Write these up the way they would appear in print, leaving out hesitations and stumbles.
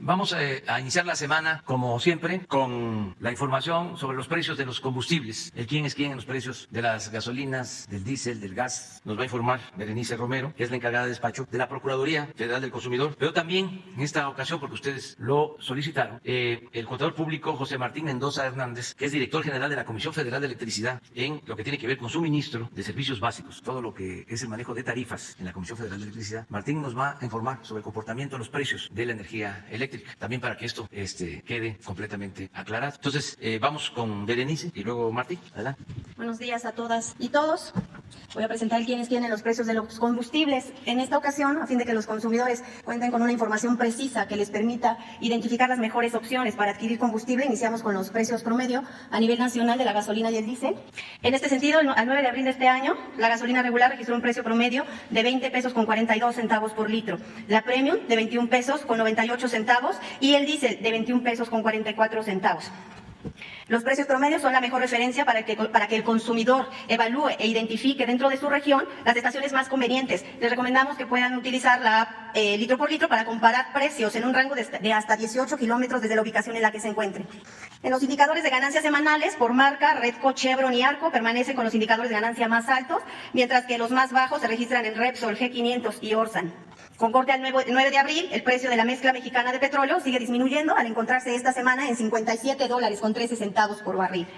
Vamos a iniciar la semana, como siempre, con la información sobre los precios de los combustibles. El quién es quién en los precios de las gasolinas, del diésel, del gas. Nos va a informar Berenice Romero, que es la encargada de despacho de la Procuraduría Federal del Consumidor. Pero también, en esta ocasión, porque ustedes lo solicitaron, el contador público José Martín Mendoza Hernández, que es director general de la Comisión Federal de Electricidad, en lo que tiene que ver con suministro de servicios básicos, todo lo que es el manejo de tarifas en la Comisión Federal de Electricidad. Martín nos va a informar sobre el comportamiento de los precios de la energía eléctrica, también para que esto quede completamente aclarado. Entonces, vamos con Berenice y luego Martín. Adelante. Buenos días a todas y todos. Voy a presentar quiénes tienen los precios de los combustibles en esta ocasión, a fin de que los consumidores cuenten con una información precisa que les permita identificar las mejores opciones para adquirir combustible. Iniciamos con los precios promedio a nivel nacional de la gasolina y el diésel. En este sentido, al 9 de abril de este año, la gasolina regular registró un precio promedio de 20 pesos con 42 centavos por litro, la premium de 21 pesos con 98 centavos y el diésel de 21 pesos con 44 centavos. Los precios promedios son la mejor referencia para que el consumidor evalúe e identifique dentro de su región las estaciones más convenientes. Les recomendamos que puedan utilizar la app litro por litro para comparar precios en un rango de hasta 18 kilómetros desde la ubicación en la que se encuentre. En los indicadores de ganancias semanales por marca, Redco, Chevron y Arco permanecen con los indicadores de ganancia más altos, mientras que los más bajos se registran en Repsol, G500 y Orsan. Con corte al 9 de abril, el precio de la mezcla mexicana de petróleo sigue disminuyendo al encontrarse esta semana en $57.13 por barril.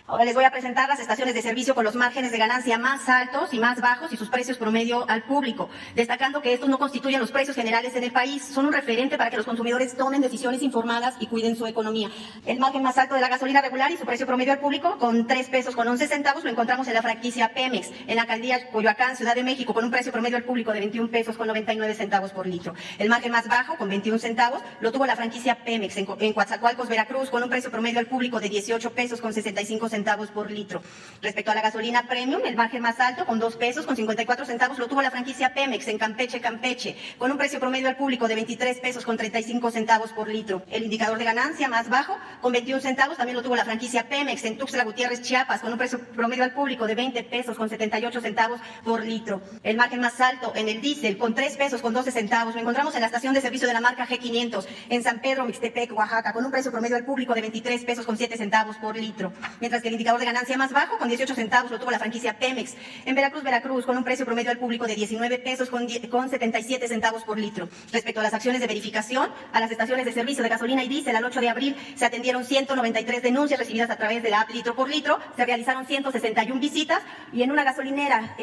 Ahora les voy a presentar las estaciones de servicio con los márgenes de ganancia más altos y más bajos y sus precios promedio al público, destacando que estos no constituyen los precios generales en el país, son un referente para que los consumidores tomen decisiones informadas y cuiden su economía. El margen más alto de la gasolina regular y su precio promedio al público, con 3 pesos con 11 centavos, lo encontramos en la franquicia Pemex, en la alcaldía Coyoacán, Ciudad de México, con un precio promedio al público de 21 pesos con 99 centavos por litro. El margen más bajo, con 21 centavos, lo tuvo la franquicia Pemex en Coatzacoalcos, Veracruz, con un precio promedio al público de 18 pesos con 65 centavos por litro. Respecto a la gasolina premium, el margen más alto, con 2 pesos con 54 centavos, lo tuvo la franquicia Pemex en Campeche, con un precio promedio al público de 23 pesos con 35 centavos por litro. El indicador de ganancia más bajo, con 21 centavos, también lo tuvo la franquicia Pemex en Tuxtla Gutiérrez, Chiapas, con un precio promedio al público de 20 pesos con 78 centavos por litro. El margen más alto en el diésel, con 3 pesos con 12 centavos, lo encontramos en la estación de servicio de la marca G500 en San Pedro, Mixtepec, Oaxaca, con un precio promedio al público de 23 pesos con 7 centavos por litro. Mientras que el indicador de ganancia más bajo, con 18 centavos, lo tuvo la franquicia Pemex en Veracruz, con un precio promedio al público de 19 pesos con 77 centavos por litro. Respecto a las acciones de verificación, a las estaciones de servicio de gasolina y diésel, al 8 de abril se atendieron 193 denuncias recibidas a través de la app litro por litro, se realizaron 161 visitas y en una gasolinera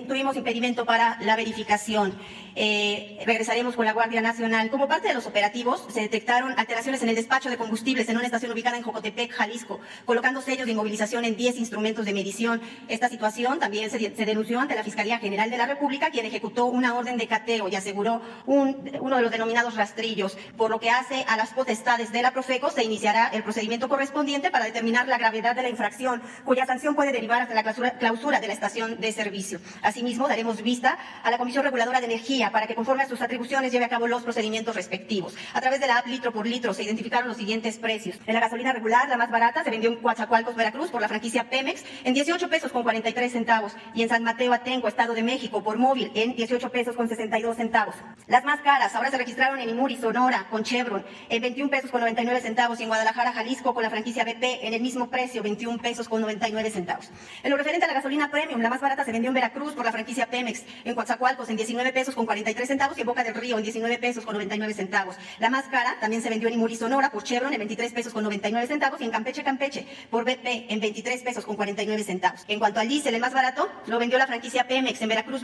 tuvimos impedimento para la verificación. Regresaremos con la Guardia Nacional. Como parte de los operativos, se detectaron alteraciones en el despacho de combustibles en una estación ubicada en Jocotepec, Jalisco, colocando sellos de inmovilización en 10 instrumentos de medición. Esta situación también se denunció ante la Fiscalía General de la República, quien ejecutó una orden de cateo y aseguró uno de los denominados rastrillos. Por lo que hace a las potestades de la Profeco, se iniciará el procedimiento correspondiente para determinar la gravedad de la infracción, cuya sanción puede derivar hasta la clausura de la estación de servicio. Asimismo, daremos vista a la Comisión Reguladora de Energía para que, conforme a sus atribuciones, lleve a cabo los procedimientos respectivos. A través de la app litro por litro se identificaron los siguientes precios. En la gasolina regular, la más barata, se vendió en Coatzacoalcos, Veracruz, por la franquicia Pemex en 18 pesos con 43 centavos y en San Mateo Atenco, Estado de México, por móvil en 18 pesos con 62 centavos. Las más caras ahora se registraron en Imuri, Sonora, con Chevron en 21 pesos con 99 centavos y en Guadalajara, Jalisco, con la franquicia BP en el mismo precio, 21 pesos con 99 centavos. En lo referente a la gasolina premium, la más barata se vendió en Veracruz por la franquicia Pemex en Coatzacoalcos en 19 pesos con 43 centavos y en Boca del Río en 19 pesos con 99 centavos. La más cara también se vendió en Imuri, Sonora, por Chevron en 23 pesos con 99 centavos y en Campeche, por BP en 23 pesos con 49 centavos. En cuanto al diésel, el más barato lo vendió la franquicia Pemex en Veracruz,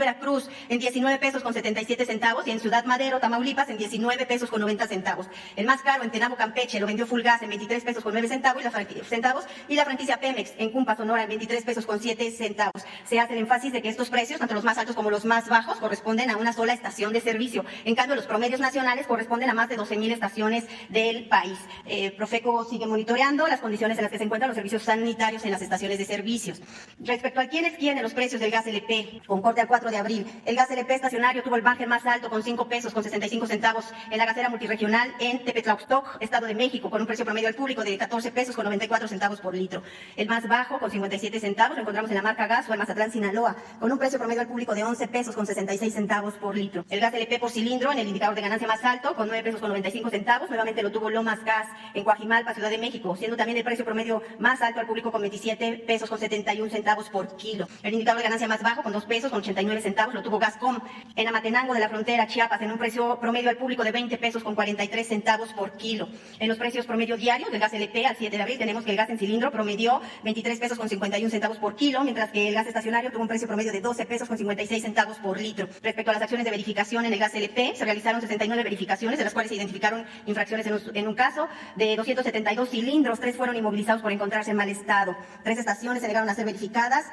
en 19 pesos con 77 centavos y en Ciudad Madero, Tamaulipas, en 19 pesos con 90 centavos. El más caro en Tenabo, Campeche, lo vendió Fulgas en 23 pesos con 9 centavos y la franquicia Pemex en Cumpa, Sonora, en 23 pesos con 7 centavos. Se hace el énfasis de que estos precios, tanto los más altos como los más bajos, corresponden a una sola estación de servicio. En cambio, los promedios nacionales corresponden a más de 12,000 estaciones del país. Profeco sigue monitoreando las condiciones en las que se encuentran los servicios sanitarios unitarios en las estaciones de servicios. Respecto al quién es quién en los precios del gas LP, con corte al 4 de abril, el gas LP estacionario tuvo el margen más alto con 5 pesos con 65 centavos en la gasera multirregional en Tepetlaustoc, Estado de México, con un precio promedio al público de 14 pesos con 94 centavos por litro. El más bajo, con 57 centavos, lo encontramos en la marca Gas o en Mazatlán, Sinaloa, con un precio promedio al público de 11 pesos con 66 centavos por litro. El gas LP por cilindro en el indicador de ganancia más alto, con 9 pesos con 95 centavos, nuevamente lo tuvo Lomas Gas en Coajimalpa, Ciudad de México, siendo también el precio promedio más alto al público con 27 pesos con 71 centavos por kilo. El indicador de ganancia más bajo, con 2 pesos con 89 centavos, lo tuvo Gascom en Amatenango de la Frontera, Chiapas, en un precio promedio al público de 20 pesos con 43 centavos por kilo. En los precios promedio diarios del gas LP al 7 de abril tenemos que el gas en cilindro promedió 23 pesos con 51 centavos por kilo, mientras que el gas estacionario tuvo un precio promedio de 12 pesos con 56 centavos por litro. Respecto a las acciones de verificación en el gas LP, se realizaron 69 verificaciones, de las cuales se identificaron infracciones en un caso. De 272 cilindros, 3 fueron inmovilizados por encontrarse en mal estado. 3 estaciones se negaron a ser verificadas,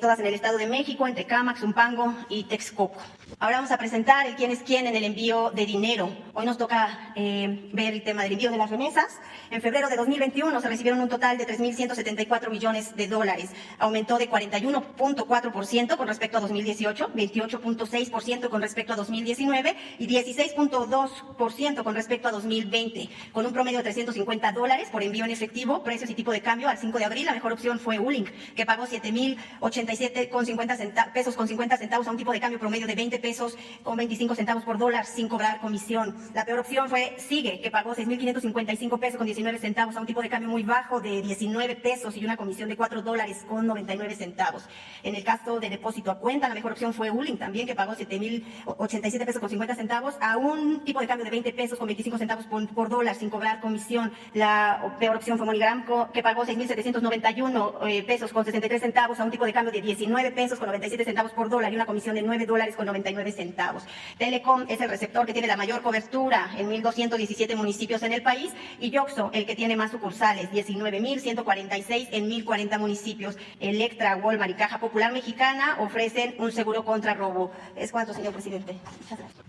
todas en el Estado de México, en Tecámac, Zumpango y Texcoco. Ahora vamos a presentar el quién es quién en el envío de dinero. Hoy nos toca ver el tema del envío de las remesas. En febrero de 2021 se recibieron un total de 3.174 millones de dólares. Aumentó de 41.4% con respecto a 2018, 28.6% con respecto a 2019 y 16.2% con respecto a 2020, con un promedio de 350 dólares por envío en efectivo, precios y tipo de cambio. Al 5 de abril la mejor opción fue Ulink, que pagó 7.087 pesos con 50 centavos a un tipo de cambio promedio de 20 pesos con 25 centavos por dólar sin cobrar comisión. La peor opción fue Sigue, que pagó 6.555 pesos con 19 centavos a un tipo de cambio muy bajo de 19 pesos y una comisión de 4 dólares con 99 centavos. En el caso de depósito a cuenta, la mejor opción fue Ulink también, que pagó 7.087 pesos con 50 centavos a un tipo de cambio de 20 pesos con 25 centavos por dólar sin cobrar comisión. La peor opción fue MoneyGram, que pagó 6.791 pesos con 63 centavos a un tipo de cambio de 19 pesos con 97 centavos por dólar y una comisión de 9 dólares con 99 centavos. Telecom es el receptor que tiene la mayor cobertura en 1.217 municipios en el país, y Yoxo el que tiene más sucursales, 19.146 en 1.040 municipios. Electra, Walmart y Caja Popular Mexicana ofrecen un seguro contra robo. Es cuanto, señor presidente. Muchas gracias.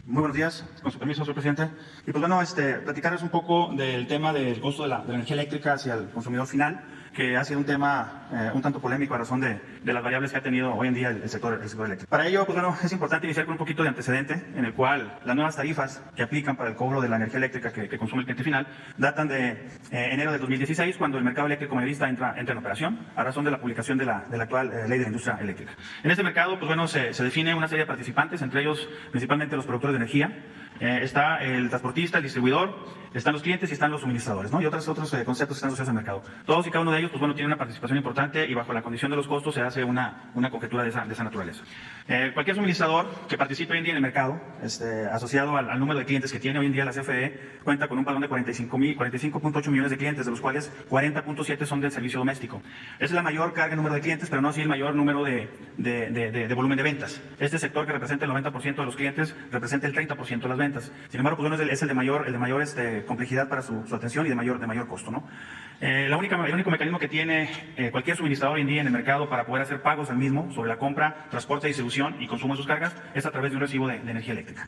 Muy buenos días, con su permiso, señor presidente. Y pues bueno, platicarles un poco del tema del costo de la energía eléctrica hacia el consumidor final, que ha sido un tema un tanto polémico a razón de las variables que ha tenido hoy en día el sector eléctrico. Para ello, pues bueno, es importante iniciar con un poquito de antecedente, en el cual las nuevas tarifas que aplican para el cobro de la energía eléctrica que consume el cliente final datan de enero de 2016, cuando el mercado eléctrico mayorista entra en operación, a razón de la publicación de la actual Ley de la Industria Eléctrica. En este mercado, pues bueno, se define una serie de participantes, entre ellos principalmente los productores de energía. Está el transportista, el distribuidor, están los clientes y están los suministradores, ¿no? Y otros conceptos que están asociados al mercado. Todos y cada uno de ellos, pues bueno, tienen una participación importante, y bajo la condición de los costos se hace una conjetura de esa naturaleza. Cualquier suministrador que participe hoy en día en el mercado, asociado al número de clientes que tiene hoy en día la CFE, cuenta con un padrón de 45.8 millones de clientes, de los cuales 40.7 son del servicio doméstico. Esa es la mayor carga en número de clientes, pero no así el mayor número de volumen de ventas. Este sector, que representa el 90% de los clientes, representa el 30% de las ventas. Sin embargo, pues bueno, es el de mayor complejidad para su atención y de mayor costo, ¿no? El único mecanismo que tiene cualquier suministrador hoy en día en el mercado para poder hacer pagos al mismo sobre la compra, transporte, distribución y consumo de sus cargas es a través de un recibo de energía eléctrica.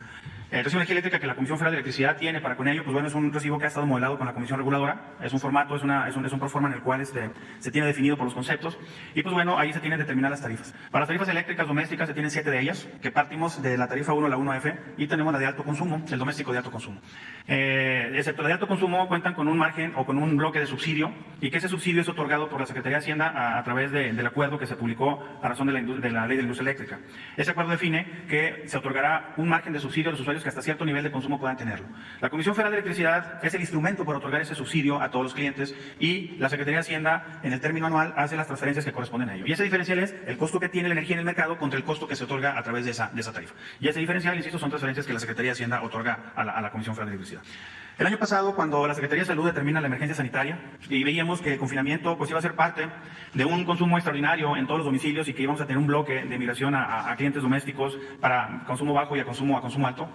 El recibo de energía eléctrica que la Comisión Federal de Electricidad tiene para con ello, pues bueno, es un recibo que ha estado modelado con la Comisión Reguladora. Es un formato, es un proforma en el cual se tiene definido por los conceptos, y pues bueno, ahí se tienen determinadas las tarifas. Para las tarifas eléctricas domésticas se tienen 7 de ellas, que partimos de la tarifa 1, la 1F, y tenemos la de alto consumo, el doméstico de alto consumo. Excepto la de alto consumo, cuentan con un margen o con un bloque de subsidio, y que ese subsidio es otorgado por la Secretaría de Hacienda a través del acuerdo que se publicó a razón de la Ley de la Industria Eléctrica. Ese acuerdo define que se otorgará un margen de subsidio a los usuarios que hasta cierto nivel de consumo puedan tenerlo. La Comisión Federal de Electricidad es el instrumento para otorgar ese subsidio a todos los clientes, y la Secretaría de Hacienda en el término anual hace las transferencias que corresponden a ello. Y ese diferencial es el costo que tiene la energía en el mercado contra el costo que se otorga a través de esa tarifa. Y ese diferencial, insisto, son transferencias que la Secretaría de Hacienda otorga a la Comisión Federal de Electricidad. El año pasado, cuando la Secretaría de Salud determina la emergencia sanitaria y veíamos que el confinamiento pues iba a ser parte de un consumo extraordinario en todos los domicilios, y que íbamos a tener un bloque de migración a clientes domésticos para consumo bajo y a consumo alto,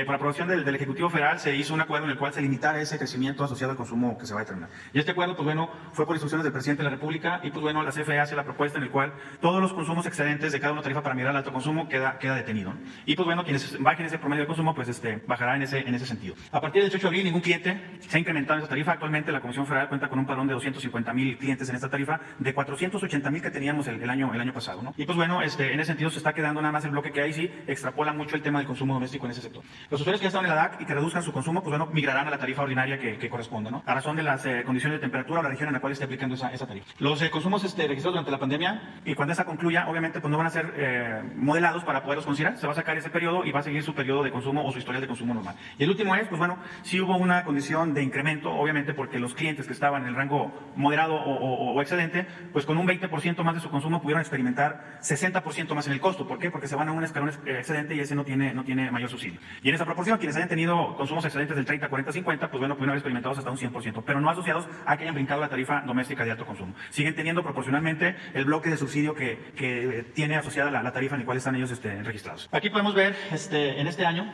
por aprobación del Ejecutivo Federal se hizo un acuerdo en el cual se limitara ese crecimiento asociado al consumo que se va a determinar. Y este acuerdo, pues bueno, fue por instrucciones del Presidente de la República, y pues bueno, la CFE hace la propuesta en el cual todos los consumos excedentes de cada una tarifa para migrar al alto consumo queda detenido. Y pues bueno, quienes bajen ese promedio de consumo, pues bajará en ese sentido. A partir del 18 de abril ningún cliente se ha incrementado en esta tarifa. Actualmente la Comisión Federal cuenta con un padrón de 250,000 clientes en esta tarifa, de 480,000 que teníamos el año pasado, ¿no? Y pues bueno, en ese sentido se está quedando nada más el bloque que ahí sí extrapola mucho el tema del consumo doméstico en ese sector. Los usuarios que ya están en la DAC y que reduzcan su consumo, pues bueno, migrarán a la tarifa ordinaria que corresponda, ¿no? A razón de las condiciones de temperatura o la región en la cual esté aplicando esa tarifa. Los consumos registrados durante la pandemia, y cuando esa concluya, obviamente pues no van a ser modelados para poderlos considerar. Se va a sacar ese periodo y va a seguir su periodo de consumo o su historial de consumo normal. Y el último es, pues bueno, sí hubo una condición de incremento, obviamente porque los clientes que estaban en el rango moderado o excedente, pues con un 20% más de su consumo pudieron experimentar 60% más en el costo. ¿Por qué? Porque se van a un escalón excedente y ese no tiene mayor subsidio. Y en esa proporción, quienes hayan tenido consumos excedentes del 30, 40, 50, pues bueno, pudieron haber experimentado hasta un 100%, pero no asociados a que hayan brincado la tarifa doméstica de alto consumo. Siguen teniendo proporcionalmente el bloque de subsidio que tiene asociada la tarifa en la cual están ellos registrados. Aquí podemos ver en este año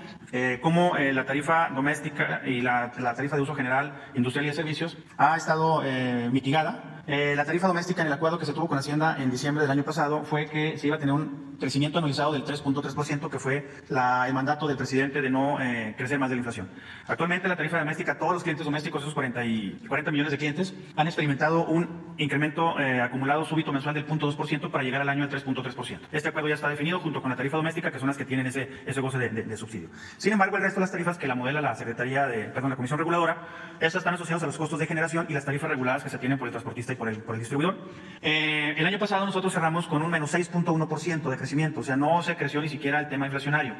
cómo la tarifa doméstica y la tarifa de uso general, industrial y de servicios ha estado mitigada. La tarifa doméstica en el acuerdo que se tuvo con Hacienda en diciembre del año pasado fue que se iba a tener un crecimiento anualizado del 3.3%, que fue el mandato del presidente de no crecer más de la inflación. Actualmente la tarifa doméstica, todos los clientes domésticos, esos 40 millones de clientes, han experimentado un incremento acumulado súbito mensual del 0.2% para llegar al año al 3.3%. Este acuerdo ya está definido junto con la tarifa doméstica, que son las que tienen ese goce de subsidio. Sin embargo, el resto de las tarifas que la modela la Comisión Reguladora, estas están asociadas a los costos de generación y las tarifas reguladas que se tienen por el transportista y por el distribuidor. El año pasado nosotros cerramos con un menos 6.1% de crecimiento, o sea, no se creció ni siquiera el tema inflacionario.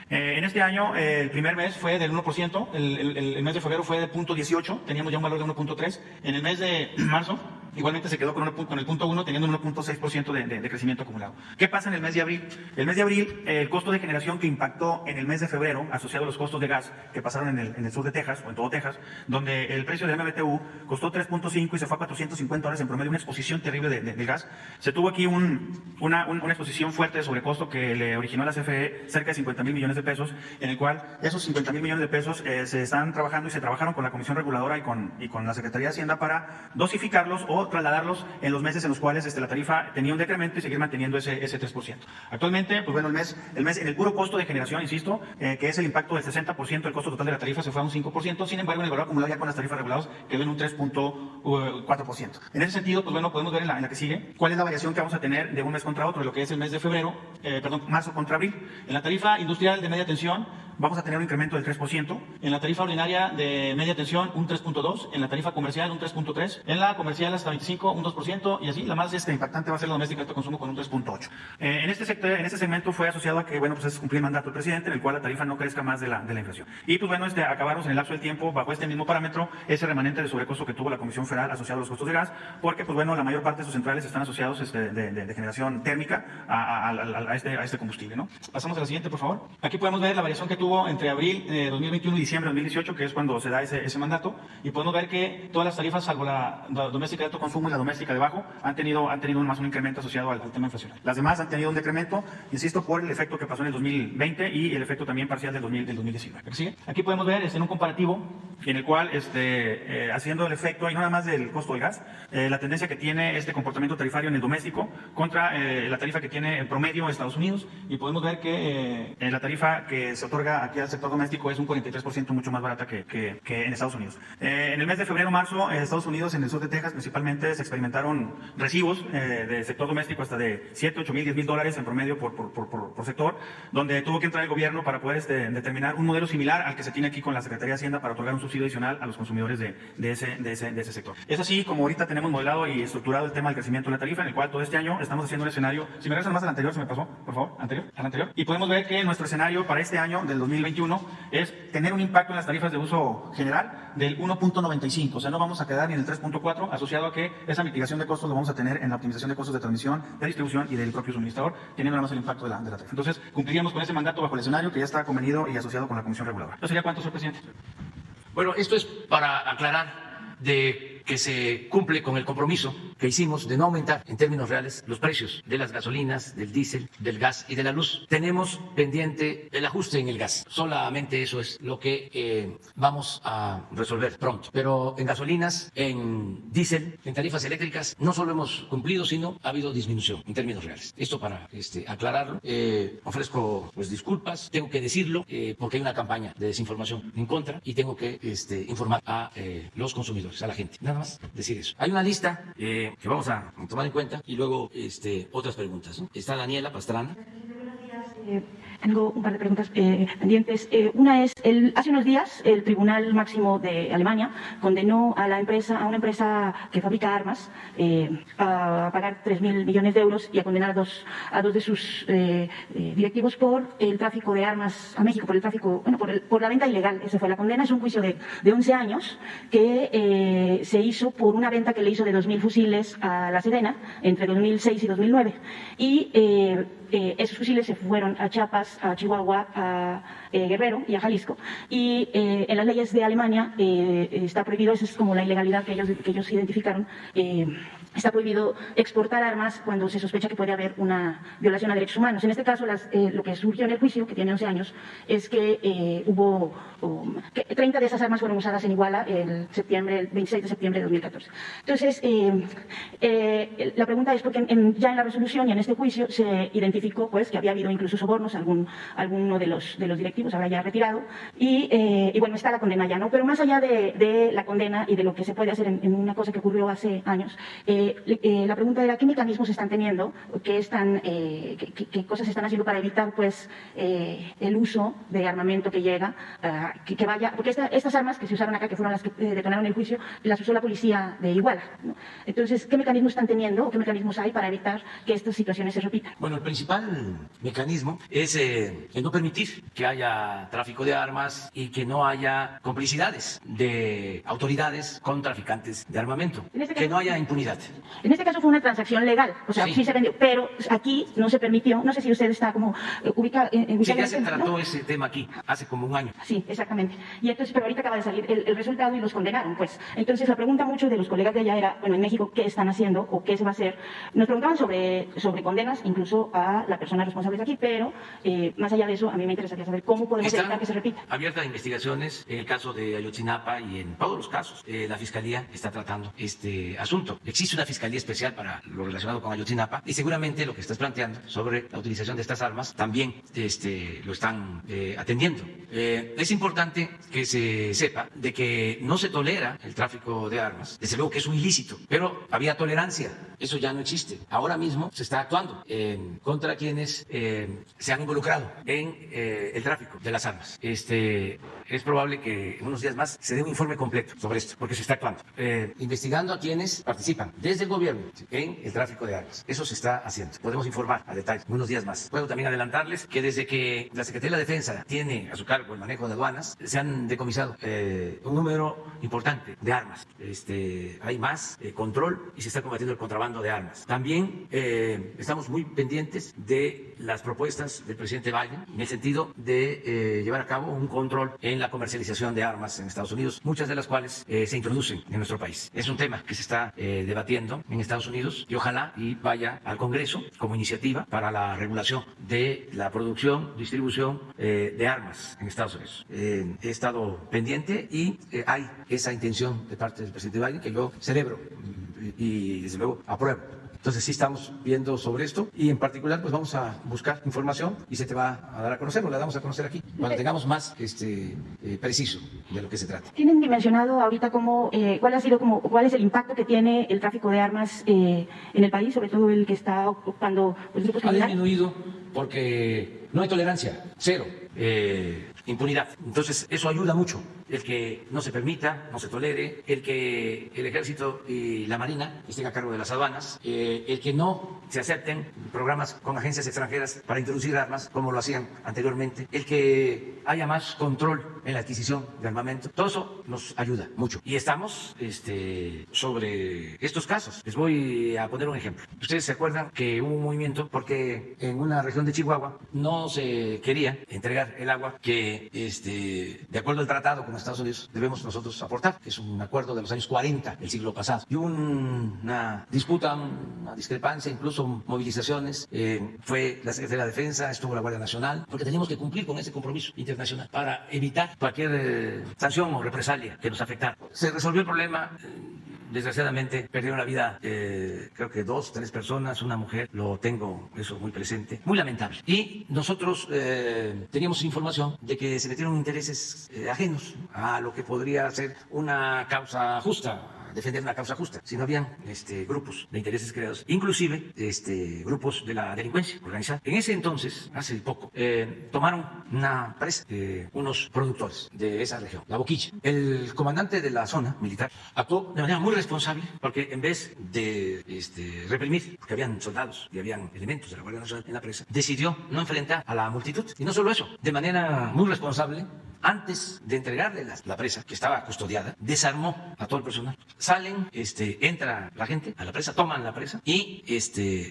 En este año, el primer mes fue del 1%, el mes de febrero fue de 0.18, teníamos ya un valor de 1.3. En el mes de marzo, igualmente se quedó con el 0.1, teniendo un 1.6% de crecimiento acumulado. ¿Qué pasa en el mes de abril? El mes de abril, el costo de generación que impactó en el mes de febrero, asociado a los costos de gas que pasaron en el sur de Texas, o en todo Texas, donde el precio del MMBTU costó 3.5 y se fue a $450 en promedio, una exposición terrible del gas. Se tuvo aquí una exposición fuerte de sobrecosto que le originó a la CFE cerca de 50,000 millones de pesos, en el cual esos 50,000 millones de pesos se están trabajando y se trabajaron con la Comisión Reguladora y con la Secretaría de Hacienda para dosificarlos o trasladarlos en los meses en los cuales la tarifa tenía un decremento y seguir manteniendo ese 3%. Actualmente, pues bueno, el mes en el puro costo de generación, insisto, que es el impacto del 60% del costo total de la tarifa, se fue a un 5%, sin embargo, en el valor acumulado ya con las tarifas reguladas quedó en un 3.4%. En ese sentido, pues bueno, podemos ver en la que sigue cuál es la variación que vamos a tener de un mes contra otro, de lo que es el mes de marzo contra abril. En la tarifa industrial de media tensión vamos a tener un incremento del 3%, en la tarifa ordinaria de media tensión un 3.2%, en la tarifa comercial un 3.3%, en la comercial hasta 25 un 2%, y así la más impactante va a ser la doméstica de alto consumo con un 3.8%. En este segmento fue asociado a que, bueno, pues es cumplir el mandato del presidente, en el cual la tarifa no crezca más de la inflación. Y pues bueno, acabamos en el lapso del tiempo, bajo este mismo parámetro, ese remanente de sobrecosto que tuvo la Comisión Federal asociado a los costos de gas, porque pues bueno, la mayor parte de sus centrales están asociados de generación térmica a este combustible, ¿no? Pasamos a la siguiente, por favor. Aquí podemos ver la variación que tuvo entre abril de 2021 y diciembre de 2018, que es cuando se da ese mandato, y podemos ver que todas las tarifas, salvo la doméstica de alto consumo y la doméstica de bajo, han tenido un incremento asociado al tema inflacionario. Las demás han tenido un decremento, insisto, por el efecto que pasó en el 2020 y el efecto también parcial del 2019. ¿Sigue? Aquí podemos ver en un comparativo en el cual, haciendo el efecto, y no nada más del costo del gas, la tendencia que tiene este comportamiento tarifario en el doméstico contra la tarifa que tiene en promedio Estados Unidos, y podemos ver que la tarifa que se otorga aquí al sector doméstico es un 43% mucho más barata que en Estados Unidos. En el mes de febrero-marzo, en Estados Unidos, en el sur de Texas principalmente, se experimentaron recibos del sector doméstico hasta de 7, 8 mil, 10 mil dólares en promedio por sector, donde tuvo que entrar el gobierno para poder determinar un modelo similar al que se tiene aquí con la Secretaría de Hacienda para otorgar un subsidio adicional a los consumidores de ese sector. Es así como ahorita tenemos modelado y estructurado el tema del crecimiento de la tarifa, en el cual todo este año estamos haciendo un escenario. Si me regresan más al anterior, se me pasó, por favor, al anterior. Y podemos ver que nuestro escenario para este año, del 2021, es tener un impacto en las tarifas de uso general del 1.95, o sea, no vamos a quedar ni en el 3.4, asociado a que esa mitigación de costos lo vamos a tener en la optimización de costos de transmisión, de distribución y del propio suministrador, teniendo nada más el impacto de la tarifa. Entonces, cumpliríamos con ese mandato bajo el escenario que ya está convenido y asociado con la Comisión Reguladora. ¿Eso sería cuánto, señor presidente? Bueno, esto es para aclarar de que se cumple con el compromiso que hicimos de no aumentar en términos reales los precios de las gasolinas, del diésel, del gas y de la luz. Tenemos pendiente el ajuste en el gas. Solamente eso es lo que vamos a resolver pronto. Pero en gasolinas, en diésel, en tarifas eléctricas, no solo hemos cumplido, sino ha habido disminución en términos reales. Esto para aclararlo. Ofrezco pues disculpas, tengo que decirlo, porque hay una campaña de desinformación en contra y tengo que informar a los consumidores, a la gente. Nada más decir eso. Hay una lista que vamos a tomar en cuenta y luego otras preguntas, ¿no? Está Daniela Pastrana. Tengo un par de preguntas pendientes. Una es, hace unos días el Tribunal Máximo de Alemania condenó a una empresa que fabrica armas a pagar 3.000 millones de euros y a condenar a dos de sus directivos por el tráfico de armas a México, por la venta ilegal. Esa fue la condena. Es un juicio de 11 años que se hizo por una venta que le hizo de 2.000 fusiles a la Sedena entre 2006 y 2009. Y esos fusiles se fueron a Chiapas, a Chihuahua, a Guerrero y a Jalisco. Y en las leyes de Alemania está prohibido, esa es como la ilegalidad que ellos identificaron, está prohibido exportar armas cuando se sospecha que puede haber una violación a derechos humanos. En este caso, lo que surgió en el juicio, que tiene 11 años, es que hubo 30 de esas armas fueron usadas en Iguala el 26 de septiembre de 2014. Entonces, la pregunta es porque ya en la resolución y en este juicio se identificó pues, que había habido incluso sobornos a alguno de los directivos, ahora ya retirado, y bueno, está la condena ya, ¿no? Pero más allá de la condena y de lo que se puede hacer en una cosa que ocurrió hace años, la pregunta era qué mecanismos están teniendo, qué cosas están haciendo para evitar pues el uso de armamento que llega, que vaya, porque estas armas que se usaron acá, que fueron las que detonaron el juicio, las usó la policía de Iguala, ¿no? Entonces, ¿qué mecanismos están teniendo o qué mecanismos hay para evitar que estas situaciones se repitan? Bueno, el principal mecanismo es el no permitir que haya tráfico de armas y que no haya complicidades de autoridades con traficantes de armamento, que no haya impunidad. En este caso fue una transacción legal, o sea, sí se vendió, pero aquí no se permitió, no sé si usted está como ubicado. Sí, ya se trató, ¿no?, ese tema aquí, hace como un año. Sí, exactamente. Y entonces, pero ahorita acaba de salir el resultado y los condenaron, pues. Entonces, la pregunta mucho de los colegas de allá era, bueno, en México, ¿qué están haciendo o qué se va a hacer? Nos preguntaban sobre condenas, incluso a la persona responsable de aquí, pero más allá de eso, a mí me interesaría saber cómo podemos evitar que se repita. Abiertas investigaciones en el caso de Ayotzinapa y en todos los casos. La Fiscalía está tratando este asunto. Existe una Fiscalía Especial para lo relacionado con Ayotzinapa y seguramente lo que estás planteando sobre la utilización de estas armas también lo están atendiendo. Es importante que se sepa de que no se tolera el tráfico de armas. Desde luego que es un ilícito, pero había tolerancia. Eso ya no existe. Ahora mismo se está actuando contra quienes se han involucrado en el tráfico de las armas. Es probable que en unos días más se dé un informe completo sobre esto, porque se está actuando, investigando a quienes participan desde el gobierno en el tráfico de armas. Eso se está haciendo. Podemos informar a detalle en unos días más. Puedo también adelantarles que desde que la Secretaría de la Defensa tiene a su cargo el manejo de aduanas, se han decomisado un número importante de armas. Hay más control y se está combatiendo el contrabando de armas. También estamos muy pendientes de las propuestas del presidente Biden en el sentido de llevar a cabo un control en la comercialización de armas en Estados Unidos, muchas de las cuales se introducen en nuestro país. Es un tema que se está debatiendo en Estados Unidos y ojalá y vaya al Congreso como iniciativa para la regulación de la producción, distribución de armas en Estados Unidos. He estado pendiente y hay esa intención de parte del presidente Biden que yo celebro y desde luego apruebo. Entonces sí estamos viendo sobre esto y en particular pues vamos a buscar información y se te va a dar a conocer, o la damos a conocer aquí, cuando tengamos más preciso de lo que se trata. ¿Tienen dimensionado ahorita cuál es el impacto que tiene el tráfico de armas en el país, sobre todo el que está ocupando los grupos criminales? Ha disminuido porque no hay tolerancia, cero. Impunidad. Entonces, eso ayuda mucho. El que no se permita, no se tolere, el que el Ejército y la Marina estén a cargo de las aduanas, el que no se acepten programas con agencias extranjeras para introducir armas, como lo hacían anteriormente, el que haya más control en la adquisición de armamento. Todo eso nos ayuda mucho. Y estamos sobre estos casos. Les voy a poner un ejemplo. Ustedes se acuerdan que hubo un movimiento porque en una región de Chihuahua no se quería entregar el agua que, de acuerdo al tratado con los Estados Unidos, debemos nosotros aportar, que es un acuerdo de los años 40 del siglo pasado. Y hubo una disputa, una discrepancia, incluso movilizaciones. Fue la Secretaría de la Defensa, estuvo la Guardia Nacional, porque teníamos que cumplir con ese compromiso internacional para evitar cualquier sanción o represalia que nos afectara. Se resolvió el problema. Desgraciadamente perdieron la vida, creo que 2, 3 personas, una mujer, lo tengo eso muy presente, muy lamentable. Y nosotros teníamos información de que se metieron intereses ajenos a lo que podría ser una causa justa, defender una causa justa, si no habían grupos de intereses creados, inclusive grupos de la delincuencia organizada. En ese entonces, hace poco, tomaron una presa, unos productores de esa región, La Boquilla. El comandante de la zona militar actuó de manera muy responsable, porque en vez de reprimir, porque habían soldados y habían elementos de la Guardia Nacional en la presa, decidió no enfrentar a la multitud. Y no solo eso, de manera muy responsable, antes de entregarle la presa, que estaba custodiada, desarmó a todo el personal. Salen, entra la gente a la presa, toman la presa y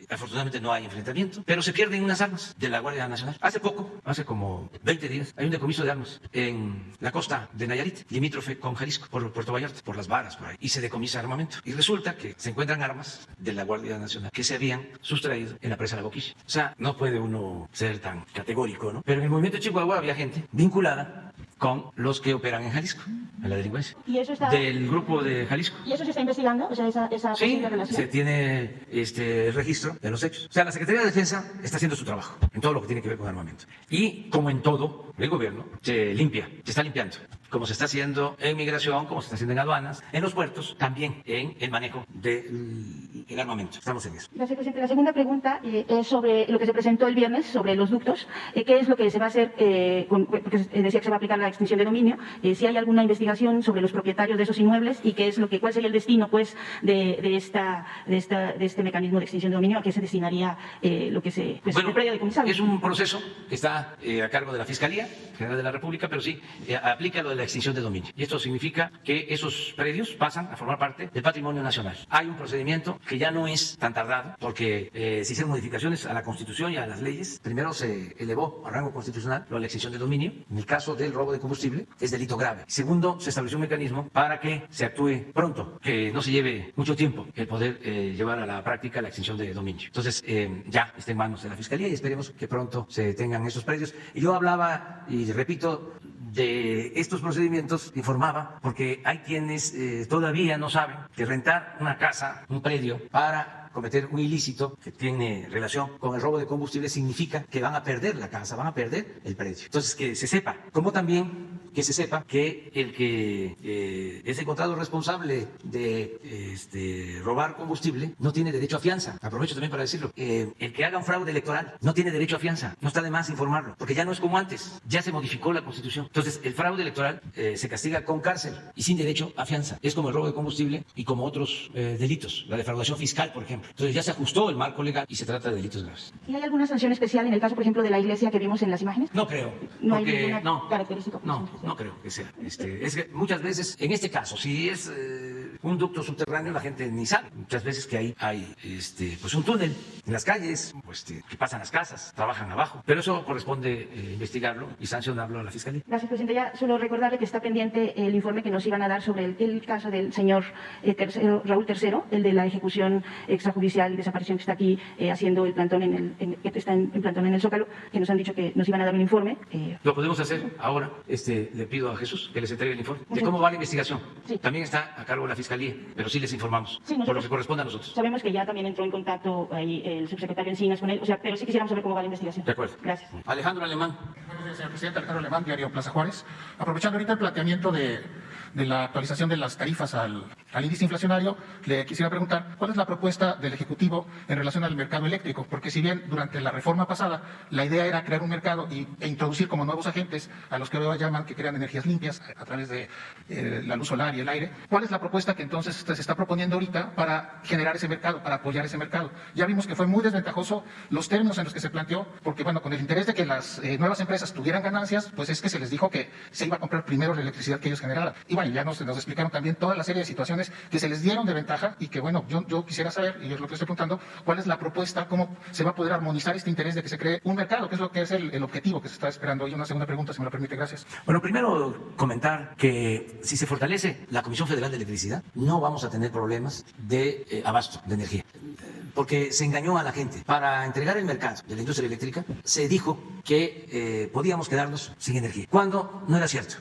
afortunadamente no hay enfrentamiento, pero se pierden unas armas de la Guardia Nacional. Hace poco, hace como 20 días, hay un decomiso de armas en la costa de Nayarit, limítrofe con Jalisco, por Puerto Vallarta, por las varas, por ahí, y se decomisa armamento. Y resulta que se encuentran armas de la Guardia Nacional que se habían sustraído en la presa de La Boquilla. O sea, no puede uno ser tan categórico, ¿no? Pero en el movimiento de Chihuahua había gente vinculada con los que operan en Jalisco, en la delincuencia. ¿Y eso está... del grupo de Jalisco? ¿Y eso se está investigando? O sea, esa Sí, posible relación. se tiene registro de los hechos. O sea, la Secretaría de Defensa está haciendo su trabajo en todo lo que tiene que ver con armamento. Y como en todo, el gobierno se limpia, se está limpiando. Como se está haciendo en migración, como se está haciendo en aduanas, en los puertos, también en el manejo del armamento. Estamos en eso. Gracias, presidente. La segunda pregunta es sobre lo que se presentó el viernes, sobre los ductos. ¿Qué es lo que se va a hacer? Porque decía que se va a aplicar la extinción de dominio. Si hay alguna investigación sobre los propietarios de esos inmuebles y cuál sería el destino, pues, de este mecanismo de extinción de dominio, a qué se destinaría lo que se Bueno, el predio decomisado. es un proceso que está a cargo de la Fiscalía General de la República, pero sí aplica lo de la extinción de dominio. Y esto significa que esos predios pasan a formar parte del patrimonio nacional. Hay un procedimiento que ya no es tan tardado, porque se hicieron modificaciones a la Constitución y a las leyes. Primero se elevó a rango constitucional lo de la extinción de dominio. En el caso del robo de combustible es delito grave. Segundo, se estableció un mecanismo para que se actúe pronto, que no se lleve mucho tiempo el poder llevar a la práctica la extinción de dominio. Entonces ya está en manos de la Fiscalía y esperemos que pronto se tengan esos predios. Y yo hablaba, y repito, de estos procedimientos, informaba, porque hay quienes todavía no saben que rentar una casa, un predio, para cometer un ilícito que tiene relación con el robo de combustible significa que van a perder la casa, van a perder el predio. Entonces, que se sepa, como también que se sepa que el que es encontrado responsable de robar combustible no tiene derecho a fianza. Aprovecho también para decirlo. El que haga un fraude electoral no tiene derecho a fianza. No está de más informarlo, porque ya no es como antes. Ya se modificó la Constitución. Entonces, el fraude electoral se castiga con cárcel y sin derecho a fianza. Es como el robo de combustible y como otros delitos. La defraudación fiscal, por ejemplo. Entonces, ya se ajustó el marco legal y se trata de delitos graves. ¿Y hay alguna sanción especial en el caso, por ejemplo, de la iglesia que vimos en las imágenes? No creo. No hay porque, ninguna característica. No creo que sea. Es que muchas veces, en este caso, si es un ducto subterráneo, la gente ni sabe. Muchas veces que hay pues un túnel en las calles, que pasan las casas, trabajan abajo. Pero eso corresponde investigarlo y sancionarlo a la Fiscalía. Gracias, presidente. Ya solo recordarle que está pendiente el informe que nos iban a dar sobre el caso del señor Raúl III, el de la ejecución extrajudicial y desaparición, que está aquí haciendo el plantón que está en plantón en el Zócalo, que nos han dicho que nos iban a dar un informe. Lo podemos hacer ahora. Le pido a Jesús que les entregue el informe de cómo va la investigación. Sí. También está a cargo de la Fiscalía, pero sí les informamos por lo que corresponde a nosotros. Sabemos que ya también entró en contacto ahí el subsecretario Encinas con él, pero sí quisiéramos saber cómo va la investigación. De acuerdo. Gracias. Alejandro Alemán. Buenos días, señor presidente. Alejandro Alemán, diario Plaza Juárez. Aprovechando ahorita el planteamiento de la actualización de las tarifas al índice inflacionario, le quisiera preguntar cuál es la propuesta del Ejecutivo en relación al mercado eléctrico, porque si bien durante la reforma pasada la idea era crear un mercado e introducir como nuevos agentes a los que ahora llaman que crean energías limpias a través de la luz solar y el aire, ¿cuál es la propuesta que entonces se está proponiendo ahorita para generar ese mercado, para apoyar ese mercado? Ya vimos que fue muy desventajoso los términos en los que se planteó, porque bueno, con el interés de que las nuevas empresas tuvieran ganancias, pues es que se les dijo que se iba a comprar primero la electricidad que ellos generaran. Y bueno, ya nos explicaron también toda la serie de situaciones condiciones que se les dieron de ventaja y que, bueno, yo quisiera saber, y es lo que estoy preguntando, cuál es la propuesta, cómo se va a poder armonizar este interés de que se cree un mercado, que es lo que es el objetivo que se está esperando. Y una segunda pregunta, si me lo permite, gracias. Bueno, primero comentar que si se fortalece la Comisión Federal de Electricidad, no vamos a tener problemas de abasto de energía, porque se engañó a la gente. Para entregar el mercado de la industria eléctrica, se dijo que podíamos quedarnos sin energía, cuando no era cierto,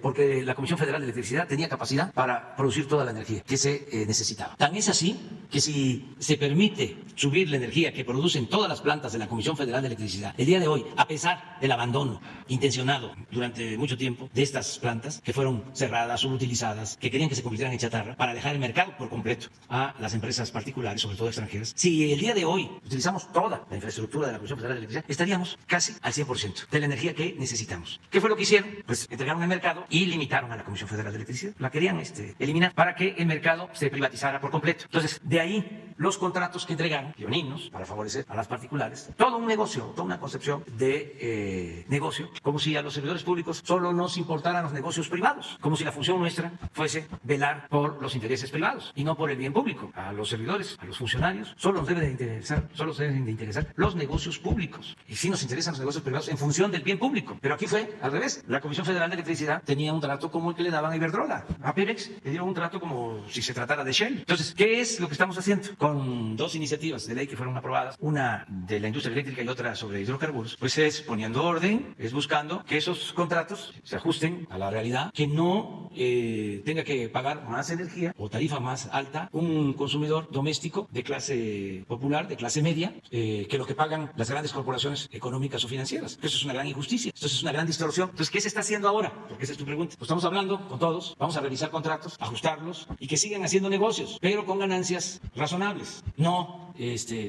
porque la Comisión Federal de Electricidad tenía capacidad para producir toda la energía que se necesitaba. Tan es así que si se permite subir la energía que producen todas las plantas de la Comisión Federal de Electricidad, el día de hoy, a pesar del abandono intencionado durante mucho tiempo de estas plantas, que fueron cerradas, subutilizadas, que querían que se convirtieran en chatarra, para dejar el mercado por completo a las empresas particulares, sobre todo extranjeras, si el día de hoy utilizamos toda la infraestructura de la Comisión Federal de Electricidad, estaríamos casi al 100% de la energía que necesitamos. ¿Qué fue lo que hicieron? Pues entregaron el mercado y limitaron a la Comisión Federal de Electricidad. La querían eliminar para que el mercado se privatizara por completo. Entonces, de ahí los contratos que entregaron, leoninos, para favorecer a las particulares, todo un negocio, toda una concepción de negocio, como si a los servidores públicos solo nos importaran los negocios privados, como si la función nuestra fuese velar por los intereses privados y no por el bien público. A los servidores, a los funcionarios, solo se deben de interesar los negocios públicos. Y sí nos interesan los negocios privados en función del bien público. Pero aquí fue al revés. La Comisión Federal de Electricidad tenía un trato como el que le daban a Iberdrola. A Pemex le dieron un trato como si se tratara de Shell. Entonces, ¿qué es lo que estamos haciendo? Con dos iniciativas de ley que fueron aprobadas, una de la industria eléctrica y otra sobre hidrocarburos, pues es poniendo orden, es buscando que esos contratos se ajusten a la realidad, que no tenga que pagar más energía o tarifa más alta un consumidor doméstico de clase popular, de clase media, que lo que pagan las grandes corporaciones económicas o financieras. Eso es una gran injusticia, eso es una gran distorsión. Entonces, ¿qué se está haciendo ahora? Porque esa es tu pregunta. Pues estamos hablando con todos, vamos a revisar contratos, ajustarlos y que sigan haciendo negocios, pero con ganancias razonables, no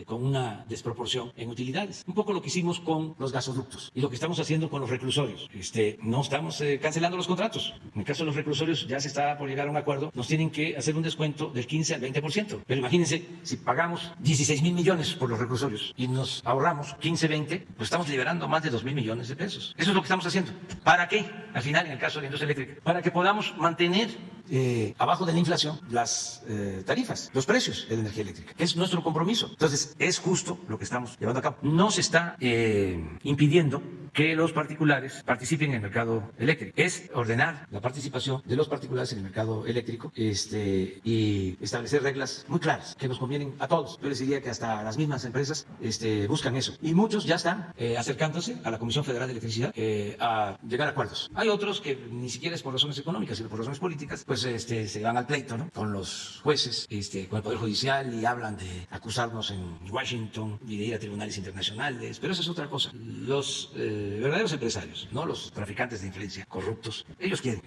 con una desproporción en utilidades. Un poco lo que hicimos con los gasoductos y lo que estamos haciendo con los reclusorios. No estamos cancelando los contratos. En el caso de los reclusorios ya se está por llegar a un acuerdo, nos tienen que hacer un descuento del 15 al 20%. Pero imagínense, si pagamos 16,000 millones por los reclusorios y nos ahorramos 15, 20, pues estamos liberando más de 2,000 millones de pesos. Eso es lo que estamos haciendo. ¿Para qué? Al final, en el caso de la industria eléctrica, para que podamos mantener abajo de la inflación las tarifas, los precios de la energía eléctrica. Es nuestro compromiso. Entonces, es justo lo que estamos llevando a cabo. No se está impidiendo que los particulares participen en el mercado eléctrico. Es ordenar la participación de los particulares en el mercado eléctrico y establecer reglas muy claras que nos convienen a todos. Yo les diría que hasta las mismas empresas buscan eso. Y muchos ya están acercándose a la Comisión Federal de Electricidad a llegar a acuerdos. Hay otros que ni siquiera es por razones económicas, sino por razones políticas, pues se van al pleito, ¿no? Con los jueces, con el Poder Judicial, y hablan de acusarnos en Washington y de ir a tribunales internacionales, pero eso es otra cosa. Los verdaderos empresarios, no los traficantes de influencia, corruptos, ellos quieren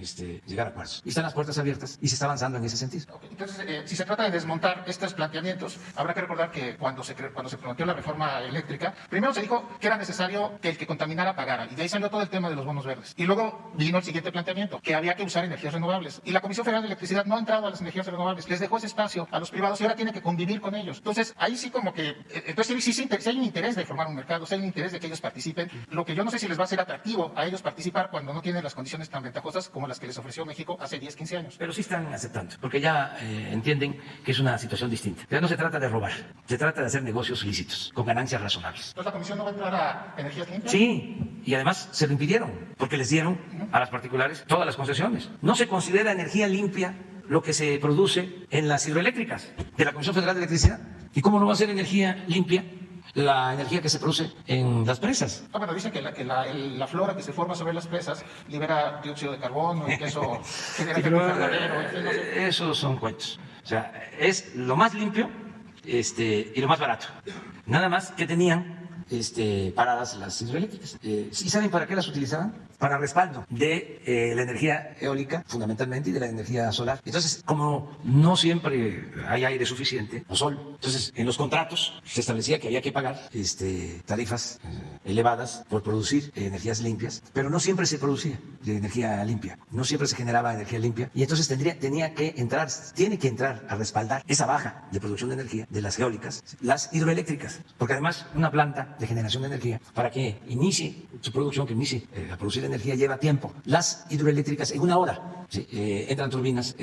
llegar a acuerdos. Y están las puertas abiertas y se está avanzando en ese sentido. Entonces, si se trata de desmontar estos planteamientos, habrá que recordar que cuando se planteó la reforma eléctrica, primero se dijo que era necesario que el que contaminara pagara, y de ahí salió todo el tema de los bonos verdes. Y luego vino el siguiente planteamiento, que había que usar energías renovables. Y la Comisión Federal de Electricidad no ha entrado a las energías renovables, les dejó ese espacio a los privados y ahora tiene que convivir con ellos. Entonces, ahí sí como que, entonces sí hay un interés de formar un mercado, sí hay un interés de que ellos participen. Lo que yo no sé si les va a ser atractivo a ellos participar cuando no tienen las condiciones tan ventajosas como las que les ofreció México hace 10, 15 años. Pero sí están aceptando, porque ya entienden que es una situación distinta. Ya no se trata de robar, se trata de hacer negocios lícitos, con ganancias razonables. ¿Entonces la Comisión no va a entrar a energías limpias? Sí, y además se lo impidieron, porque les dieron a las particulares todas las concesiones. No se considera energía limpia lo que se produce en las hidroeléctricas de la Comisión Federal de Electricidad. ¿Y cómo no va a ser energía limpia la energía que se produce en las presas? Bueno, dicen que la flora que se forma sobre las presas libera dióxido de carbono y que eso genera efecto invernadero. No sé. Esos son cuentos. O sea, es lo más limpio y lo más barato. Nada más que tenían paradas las hidroeléctricas. ¿Y saben para qué las utilizaban? Para respaldo de la energía eólica, fundamentalmente, y de la energía solar. Entonces, como no siempre hay aire suficiente o sol, entonces en los contratos se establecía que había que pagar tarifas elevadas por producir energías limpias, pero no siempre se producía de energía limpia, no siempre se generaba energía limpia, y entonces tiene que entrar a respaldar esa baja de producción de energía de las eólicas, las hidroeléctricas, porque además una planta de generación de energía, para que inicie su producción, que inicie a producir energía, energía lleva tiempo. Las hidroeléctricas en una hora sí, entran turbinas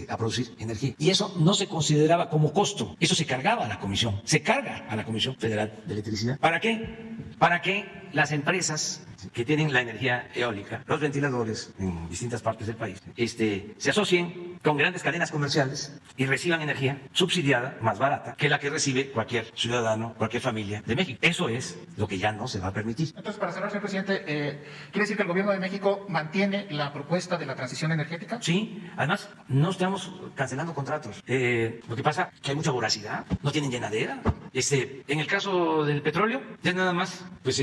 a producir energía. Y eso no se consideraba como costo. Eso se cargaba a la Comisión. Se carga a la Comisión Federal de Electricidad. ¿Para qué? Para que las empresas que tienen la energía eólica, los ventiladores en distintas partes del país, se asocien con grandes cadenas comerciales y reciban energía subsidiada, más barata, que la que recibe cualquier ciudadano, cualquier familia de México. Eso es lo que ya no se va a permitir. Entonces, para cerrar, señor presidente, ¿quiere decir que el gobierno de México mantiene la propuesta de la transición energética? Sí, además no estamos cancelando contratos. Lo que pasa es que hay mucha voracidad, no tienen llenadera. En el caso del petróleo, ya nada más, pues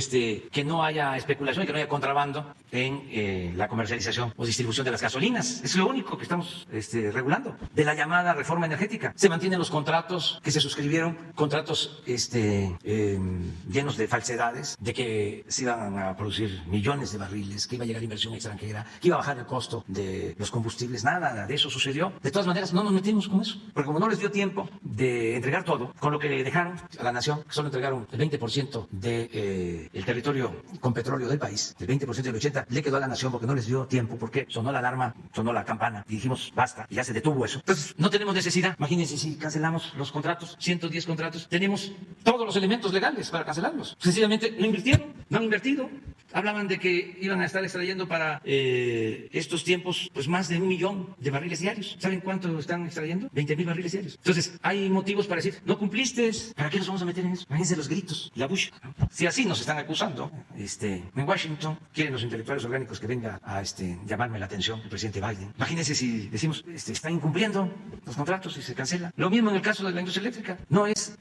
que no haya especulación y que no haya contrabando en la comercialización o distribución de las gasolinas. Es lo único que estamos regulando. De la llamada reforma energética. Se mantienen los contratos que se suscribieron, contratos llenos de falsedades, de que se iban a producir millones de barriles, que iba a llegar inversión extranjera, que iba a bajar el costo de los combustibles. Nada de eso sucedió. De todas maneras, no nos metimos con eso, porque como no les dio tiempo de entregar todo, con lo que le dejaron a la nación, que solo entregaron el 20% del territorio con petróleo del país, el 20% del 80% le quedó a la nación porque no les dio tiempo, porque sonó la alarma, sonó la campana y dijimos basta, y ya se detuvo eso. Entonces, no tenemos necesidad. Imagínense si cancelamos los contratos, 110 contratos, tenemos todos los elementos legales para cancelarlos. Sencillamente no invirtieron, no han invertido. Hablaban de que iban a estar extrayendo para estos tiempos pues más de 1 millón de barriles diarios. ¿Saben cuánto están extrayendo? 20,000 barriles diarios. Entonces, hay motivos para decir, no cumpliste. ¿Para qué nos vamos a meter en eso? Imagínense los gritos, la bulla. Si así nos están acusando, en Washington quieren los intelectuales orgánicos que venga a llamarme la atención el presidente Biden. Imagínense si decimos, están incumpliendo los contratos y se cancela. Lo mismo en el caso de la industria eléctrica. No es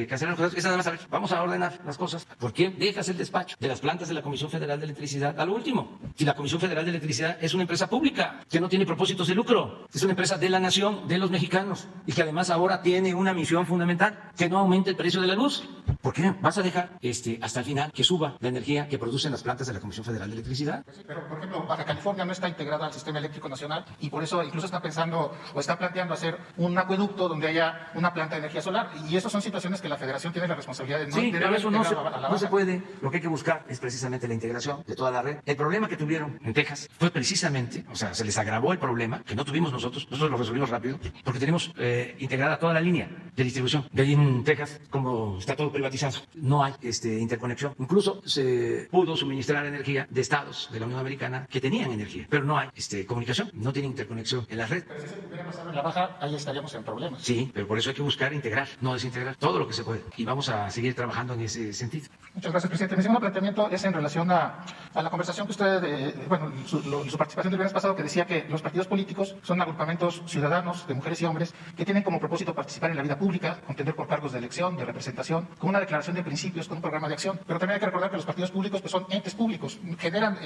cancelar los contratos, es nada más saber, vamos a ordenar las cosas. ¿Por qué dejas el despacho de las plantas de la Comisión Federal de Electricidad a lo último? Si la Comisión Federal de Electricidad es una empresa pública que no tiene propósitos de lucro, es una empresa de la nación, de los mexicanos, y que además ahora tiene una misión fundamental, que no aumente el precio de la luz. ¿Por qué vas a dejar hasta el final que suba la energía que producen las plantas de la Comisión Federal de Electricidad? Pues sí, pero por ejemplo, Baja California no está integrada al sistema eléctrico nacional y por eso incluso está pensando o está planteando hacer un acueducto donde haya una planta de energía solar, y esas son situaciones que la Federación tiene la responsabilidad de no sí, pero eso no no se puede. Lo que hay que buscar es precisamente la integración de toda la red. El problema que tuvieron en Texas fue precisamente, o sea, se les agravó el problema que no tuvimos nosotros lo resolvimos rápido, porque tenemos integrada toda la línea de distribución. De ahí en Texas, como está todo privatizado, no hay interconexión. Incluso se pudo suministrar energía de estados de la Unión Americana que tenían energía, pero no hay comunicación, no tienen interconexión en la red. Pero si se hubiera pasado en la Baja, ahí estaríamos en problemas. Sí, pero por eso hay que buscar integrar, no desintegrar todo lo que se puede. Y vamos a seguir trabajando en ese sentido. Muchas gracias, presidente. Mi segundo planteamiento es en relación a la conversación que usted, su participación del viernes pasado, que decía que los partidos políticos son agrupamientos ciudadanos de mujeres y hombres que tienen como propósito participar en la vida pública, contender por cargos de elección, de representación, con una declaración de principios, con un programa de acción. Pero también hay que recordar que los partidos públicos pues, son entes públicos, generan,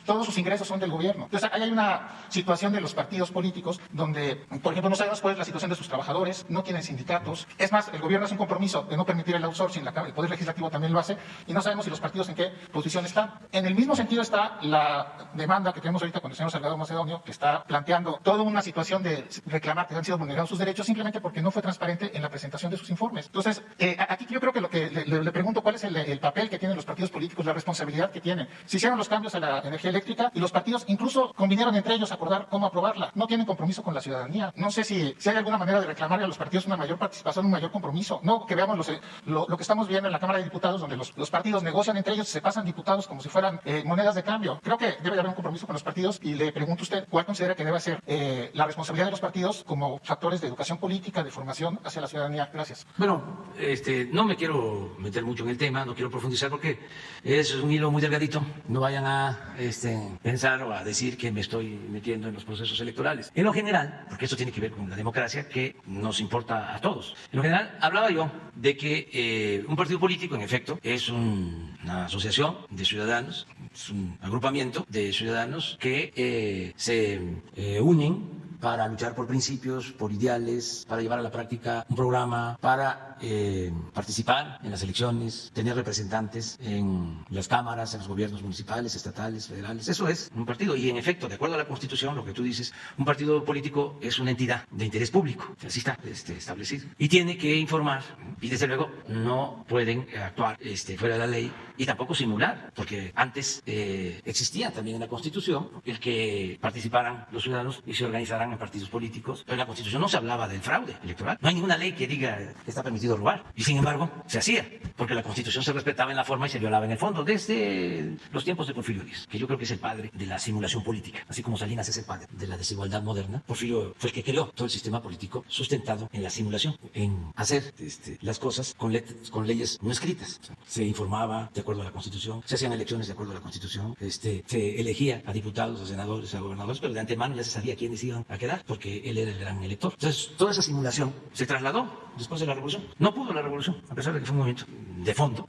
todos sus ingresos son del gobierno. Entonces, ahí hay una situación de los partidos políticos donde, por ejemplo, no sabemos cuál es la situación de sus trabajadores, no tienen sindicatos. Es más, el gobierno hace un compromiso de no permitir el outsourcing, el Poder Legislativo también lo hace, y no sabemos si los partidos en qué posición están. En el mismo sentido está la demanda que tenemos ahorita con el señor Salgado Macedonio, que está planteando toda una situación de reclamar que han sido vulnerados sus derechos simplemente porque no fue transparente en la presentación de sus informes. Entonces, aquí yo creo que lo que le pregunto, ¿cuál es el papel que tienen los partidos políticos, la responsabilidad que tienen? Se hicieron los cambios a la energía eléctrica y los partidos incluso convinieron entre ellos a acordar cómo aprobarla. No tienen compromiso con la ciudadanía. No sé si hay alguna manera de reclamarle a los partidos una mayor participación, un mayor compromiso. No que veamos lo que estamos viendo en la Cámara de Diputados, donde los partidos negocian entre ellos, se pasan diputados como si fueran monedas de cambio. Creo que debe de haber un compromiso con los partidos y le pregunto a usted cuál considera que debe ser la responsabilidad de los partidos como factores de educación política, de formación hacia la ciudadanía. Gracias. Bueno, no me quiero meter mucho en el tema, no quiero profundizar porque es un hilo muy delgadito. No vayan a pensar o a decir que me estoy metiendo en los procesos electorales. En lo general, porque eso tiene que ver con la democracia que nos importa a todos. En lo general, hablaba yo de que un partido político, en efecto, es una asociación de ciudadanos, es un agrupamiento de ciudadanos que se unen para luchar por principios, por ideales, para llevar a la práctica un programa, para participar en las elecciones, tener representantes en las cámaras, en los gobiernos municipales, estatales, federales. Eso es un partido. Y en efecto, de acuerdo a la Constitución, lo que tú dices, un partido político es una entidad de interés público. Así está establecido. Y tiene que informar. Y desde luego no pueden actuar fuera de la ley y tampoco simular, porque antes existía también en la Constitución el que participaran los ciudadanos y se organizaran en partidos políticos, pero en la Constitución no se hablaba del fraude electoral. No hay ninguna ley que diga que está permitido robar, y sin embargo se hacía, porque la Constitución se respetaba en la forma y se violaba en el fondo, desde los tiempos de Porfirio Díaz, que yo creo que es el padre de la simulación política, así como Salinas es el padre de la desigualdad moderna. Porfirio fue el que creó todo el sistema político sustentado en la simulación, en hacer las cosas con leyes no escritas. Se informaba de acuerdo a la Constitución, se hacían elecciones de acuerdo a la Constitución, se elegía a diputados, a senadores, a gobernadores, pero de antemano ya se sabía quiénes iban a quedar, porque él era el gran elector. Entonces, toda esa simulación se trasladó después de la Revolución. No pudo la Revolución, a pesar de que fue un movimiento de fondo,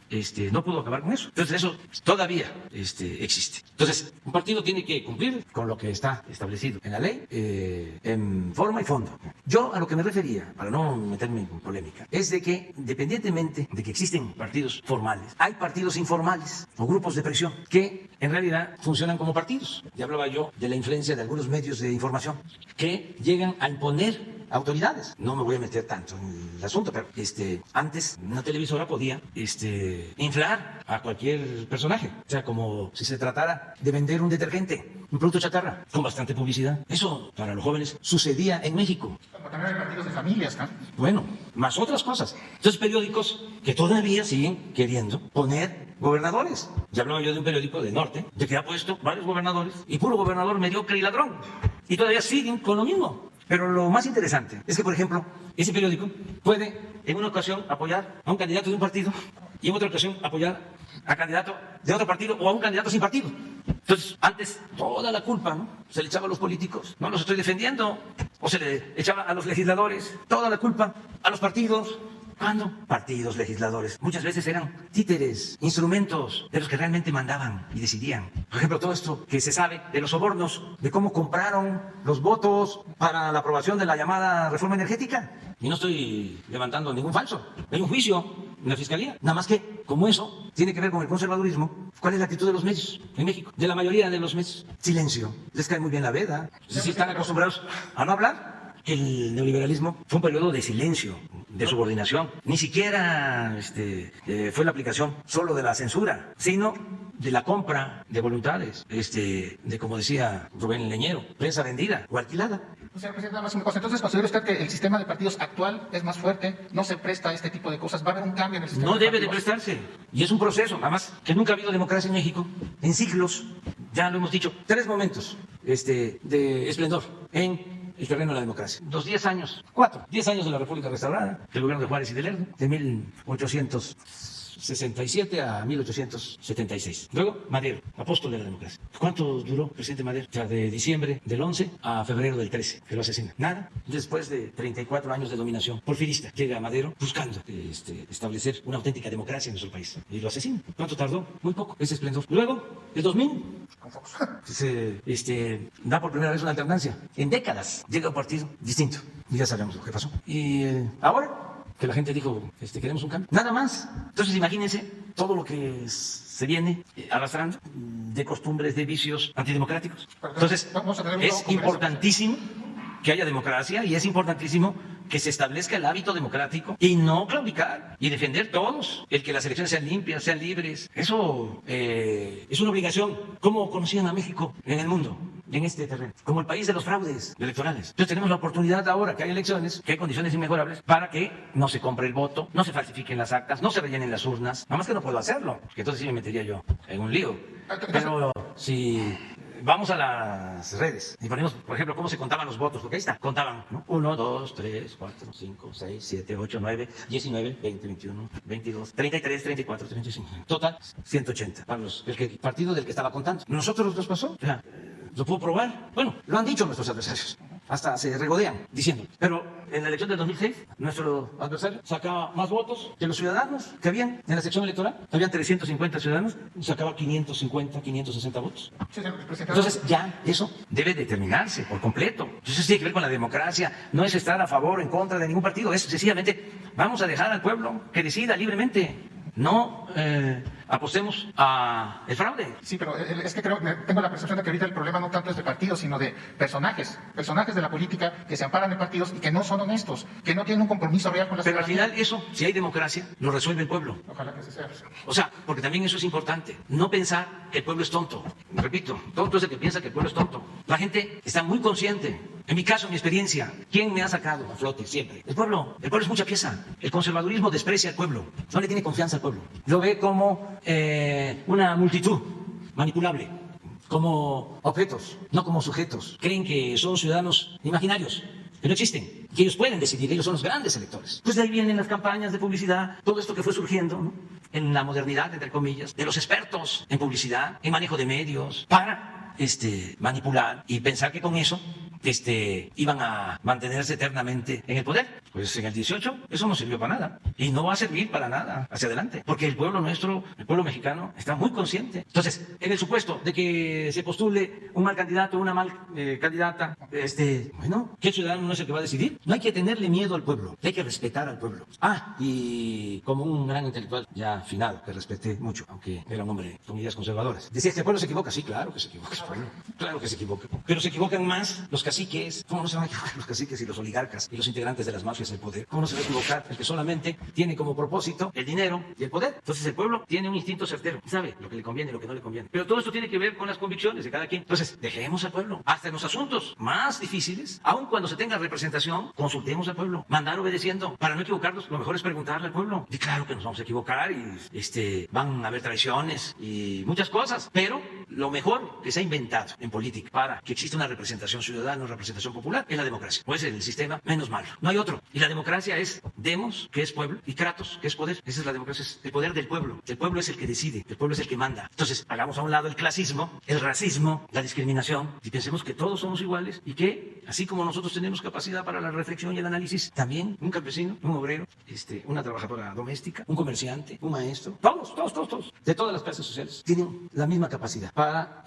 no pudo acabar con eso. Entonces, eso todavía existe. Entonces, un partido tiene que cumplir con lo que está establecido en la ley, en forma y fondo. Yo a lo que me refería, para no meterme en polémica, es de que, independientemente de que existen partidos formales, hay partidos informales o grupos de presión que en realidad funcionan como partidos. Ya hablaba yo de la influencia de algunos medios de información que llegan a imponer autoridades. No me voy a meter tanto en el asunto, pero antes una televisora podía inflar a cualquier personaje, o sea, como si se tratara de vender un detergente, un producto chatarra, con bastante publicidad. Eso para los jóvenes sucedía en México. También hay partidos de familias, ¿no? Bueno, más otras cosas. Entonces, periódicos que todavía siguen queriendo poner gobernadores. Ya hablaba yo de un periódico del norte, de que ha puesto varios gobernadores y puro gobernador mediocre y ladrón. Y todavía siguen con lo mismo. Pero lo más interesante es que, por ejemplo, ese periódico puede en una ocasión apoyar a un candidato de un partido y en otra ocasión apoyar a candidato de otro partido o a un candidato sin partido. Entonces, antes toda la culpa, ¿no?, se le echaba a los políticos, no los estoy defendiendo, o se le echaba a los legisladores, toda la culpa a los partidos. ¿Cuándo? Partidos, legisladores. Muchas veces eran títeres, instrumentos de los que realmente mandaban y decidían. Por ejemplo, todo esto que se sabe de los sobornos, de cómo compraron los votos para la aprobación de la llamada reforma energética. Y no estoy levantando ningún falso. Hay un juicio en la Fiscalía. Nada más que, como eso tiene que ver con el conservadurismo, ¿cuál es la actitud de los medios en México? De la mayoría de los medios. Silencio. Les cae muy bien la veda. Si están acostumbrados a no hablar. El neoliberalismo fue un periodo de silencio, de subordinación. Ni siquiera fue la aplicación solo de la censura, sino de la compra de voluntades, de, como decía Rubén Leñero, prensa vendida o alquilada. Señor presidente, nada más una cosa. Entonces, ¿considera usted que el sistema de partidos actual es más fuerte? ¿No se presta a este tipo de cosas? ¿Va a haber un cambio en el sistema? No debe de prestarse. Y es un proceso, nada más, que nunca ha habido democracia en México, en siglos. Ya lo hemos dicho. 3 momentos de esplendor en el terreno de la democracia. 10 años, 10 años de la República restaurada, del gobierno de Juárez y de Lerdo, de 1867 a 1876. Luego, Madero, apóstol de la democracia. ¿Cuánto duró el presidente Madero? O sea, de diciembre del 11 a febrero del 13, que lo asesina. Nada. Después de 34 años de dominación porfirista, llega Madero buscando establecer una auténtica democracia en nuestro país. Y lo asesina. ¿Cuánto tardó? Muy poco, ese esplendor. Luego, el 2000, se da por primera vez una alternancia. En décadas llega un partido distinto. Y ya sabemos lo que pasó. Y ahora, que la gente dijo, queremos un cambio. Nada más. Entonces, imagínense todo lo que se viene arrastrando de costumbres, de vicios antidemocráticos. Entonces, es importantísimo que haya democracia y es importantísimo que se establezca el hábito democrático y no claudicar y defender todos, el que las elecciones sean limpias, sean libres. Eso es una obligación. ¿Cómo conocían a México en el mundo? En este terreno, como el país de los fraudes electorales. Entonces tenemos la oportunidad ahora que hay elecciones, que hay condiciones inmejorables para que no se compre el voto, no se falsifiquen las actas, no se rellenen las urnas. Nada más que no puedo hacerlo, porque entonces sí me metería yo en un lío. Pero si vamos a las redes y ponemos, por ejemplo, cómo se contaban los votos, porque ahí está, contaban, ¿no? 1, 2, 3, 4, 5, 6, 7, 8, 9, 19, 20, 21, 22, 33, 34, 35. Total, 180 para el partido del que estaba contando. Nosotros nos pasó, o sea, lo puedo probar. Bueno, lo han dicho nuestros adversarios. hasta se regodean diciendo. Pero en la elección del 2006, nuestro adversario sacaba más votos que los ciudadanos que habían en la sección electoral. Habían 350 ciudadanos y sacaba 550, 560 votos. Sí, señor presidente. Entonces ya eso debe determinarse por completo. Entonces tiene que ver con la democracia. No es estar a favor o en contra de ningún partido. Es sencillamente vamos a dejar al pueblo que decida libremente. No apostemos a el fraude. Sí, pero es que tengo la percepción de que ahorita el problema no tanto es de partidos, sino de personajes de la política que se amparan en partidos y que no son honestos, que no tienen un compromiso real con la Pero al ciudadanía. final eso, si hay democracia, lo resuelve el pueblo. Ojalá que se sea. O sea, porque también eso es importante. No pensar que el pueblo es tonto. Repito, tonto es el que piensa que el pueblo es tonto. La gente está muy consciente. En mi caso, mi experiencia, ¿quién me ha sacado a flote siempre? El pueblo. El pueblo es mucha pieza. El conservadurismo desprecia al pueblo. No le tiene confianza al pueblo. Lo ve como una multitud manipulable, como objetos, no como sujetos. Creen que son ciudadanos imaginarios, que no existen, que ellos pueden decidir, ellos son los grandes electores. Pues de ahí vienen las campañas de publicidad, todo esto que fue surgiendo, ¿no?, en la modernidad, entre comillas, de los expertos en publicidad, en manejo de medios, para manipular y pensar que con eso iban a mantenerse eternamente en el poder. Pues en el 18 eso no sirvió para nada y no va a servir para nada hacia adelante, porque el pueblo nuestro, el pueblo mexicano, está muy consciente. Entonces, en el supuesto de que se postule un mal candidato, una mal candidata, bueno, ¿qué ciudadano no es el que va a decidir? No hay que tenerle miedo al pueblo, hay que respetar al pueblo. Y como un gran intelectual ya finado, que respeté mucho, aunque era un hombre con ideas conservadoras, decía que el pueblo se equivoca. Sí, claro que se equivoca el pueblo, claro que se equivoca, pero se equivocan más los caciques. ¿Cómo no se van a equivocar los caciques y los oligarcas y los integrantes de las mafias del poder? ¿Cómo no se va a equivocar el que solamente tiene como propósito el dinero y el poder? Entonces el pueblo tiene un instinto certero, sabe lo que le conviene y lo que no le conviene. Pero todo esto tiene que ver con las convicciones de cada quien. Entonces dejemos al pueblo. Hasta en los asuntos más difíciles, aun cuando se tenga representación, consultemos al pueblo. Mandar obedeciendo. Para no equivocarnos, lo mejor es preguntarle al pueblo. Y claro que nos vamos a equivocar y van a haber traiciones y muchas cosas. Pero lo mejor que se ha inventado en política para que exista una representación ciudadana, una representación popular, es la democracia. Pues el sistema menos malo. No hay otro. Y la democracia es demos, que es pueblo, y kratos, que es poder. Esa es la democracia, es el poder del pueblo. El pueblo es el que decide, el pueblo es el que manda. Entonces, hagamos a un lado el clasismo, el racismo, la discriminación, y pensemos que todos somos iguales y que, así como nosotros tenemos capacidad para la reflexión y el análisis, también un campesino, un obrero, una trabajadora doméstica, un comerciante, un maestro, todos, de todas las clases sociales, tienen la misma capacidad para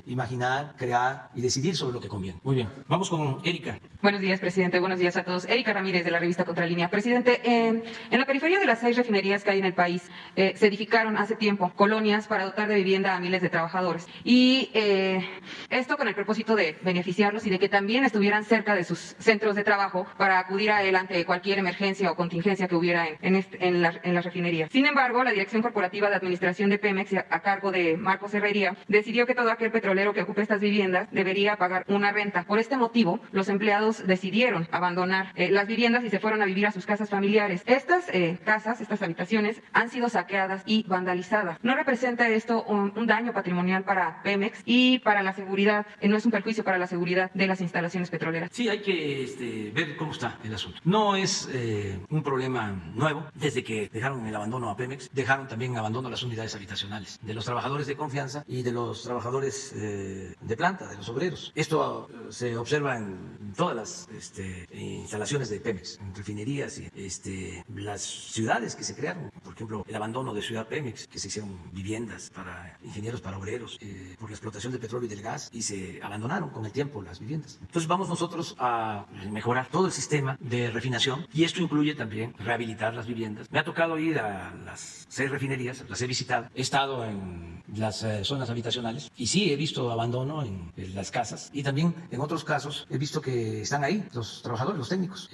imaginar, crear y decidir sobre lo que conviene. Muy bien, vamos con Erika. Buenos días, presidente. Buenos días a todos. Erika Ramírez, de la revista Contralínea. Presidente, en la periferia de las 6 refinerías que hay en el país, se edificaron hace tiempo colonias para dotar de vivienda a miles de trabajadores. Y esto con el propósito de beneficiarlos y de que también estuvieran cerca de sus centros de trabajo para acudir a él ante cualquier emergencia o contingencia que hubiera en las refinerías. Sin embargo, la Dirección Corporativa de Administración de Pemex, a cargo de Marcos Herrería, decidió que todo aquel petrolero que ocupe estas viviendas debería pagar una renta. Por este motivo, los empleados decidieron abandonar las viviendas y se fueron a vivir a sus casas familiares. Estas casas, estas habitaciones, han sido saqueadas y vandalizadas. ¿No representa esto un daño patrimonial para Pemex y para la seguridad? ¿No es un perjuicio para la seguridad de las instalaciones petroleras? Sí, hay que ver cómo está el asunto. No es un problema nuevo. Desde que dejaron el abandono a Pemex, dejaron también en abandono las unidades habitacionales de los trabajadores de confianza y de los trabajadores de planta, de los obreros. Esto se observa en todas las instalaciones de Pemex, en refinerías y las ciudades que se crearon. Por ejemplo, el abandono de Ciudad Pemex, que se hicieron viviendas para ingenieros, para obreros, por la explotación del petróleo y del gas, y se abandonaron con el tiempo las viviendas. Entonces vamos nosotros a mejorar todo el sistema de refinación y esto incluye también rehabilitar las viviendas. Me ha tocado ir a las 6 refinerías, las he visitado, he estado en las zonas habitacionales y sí he visto abandono en las casas y también en otros casos he visto que están ahí los trabajadores, los técnicos,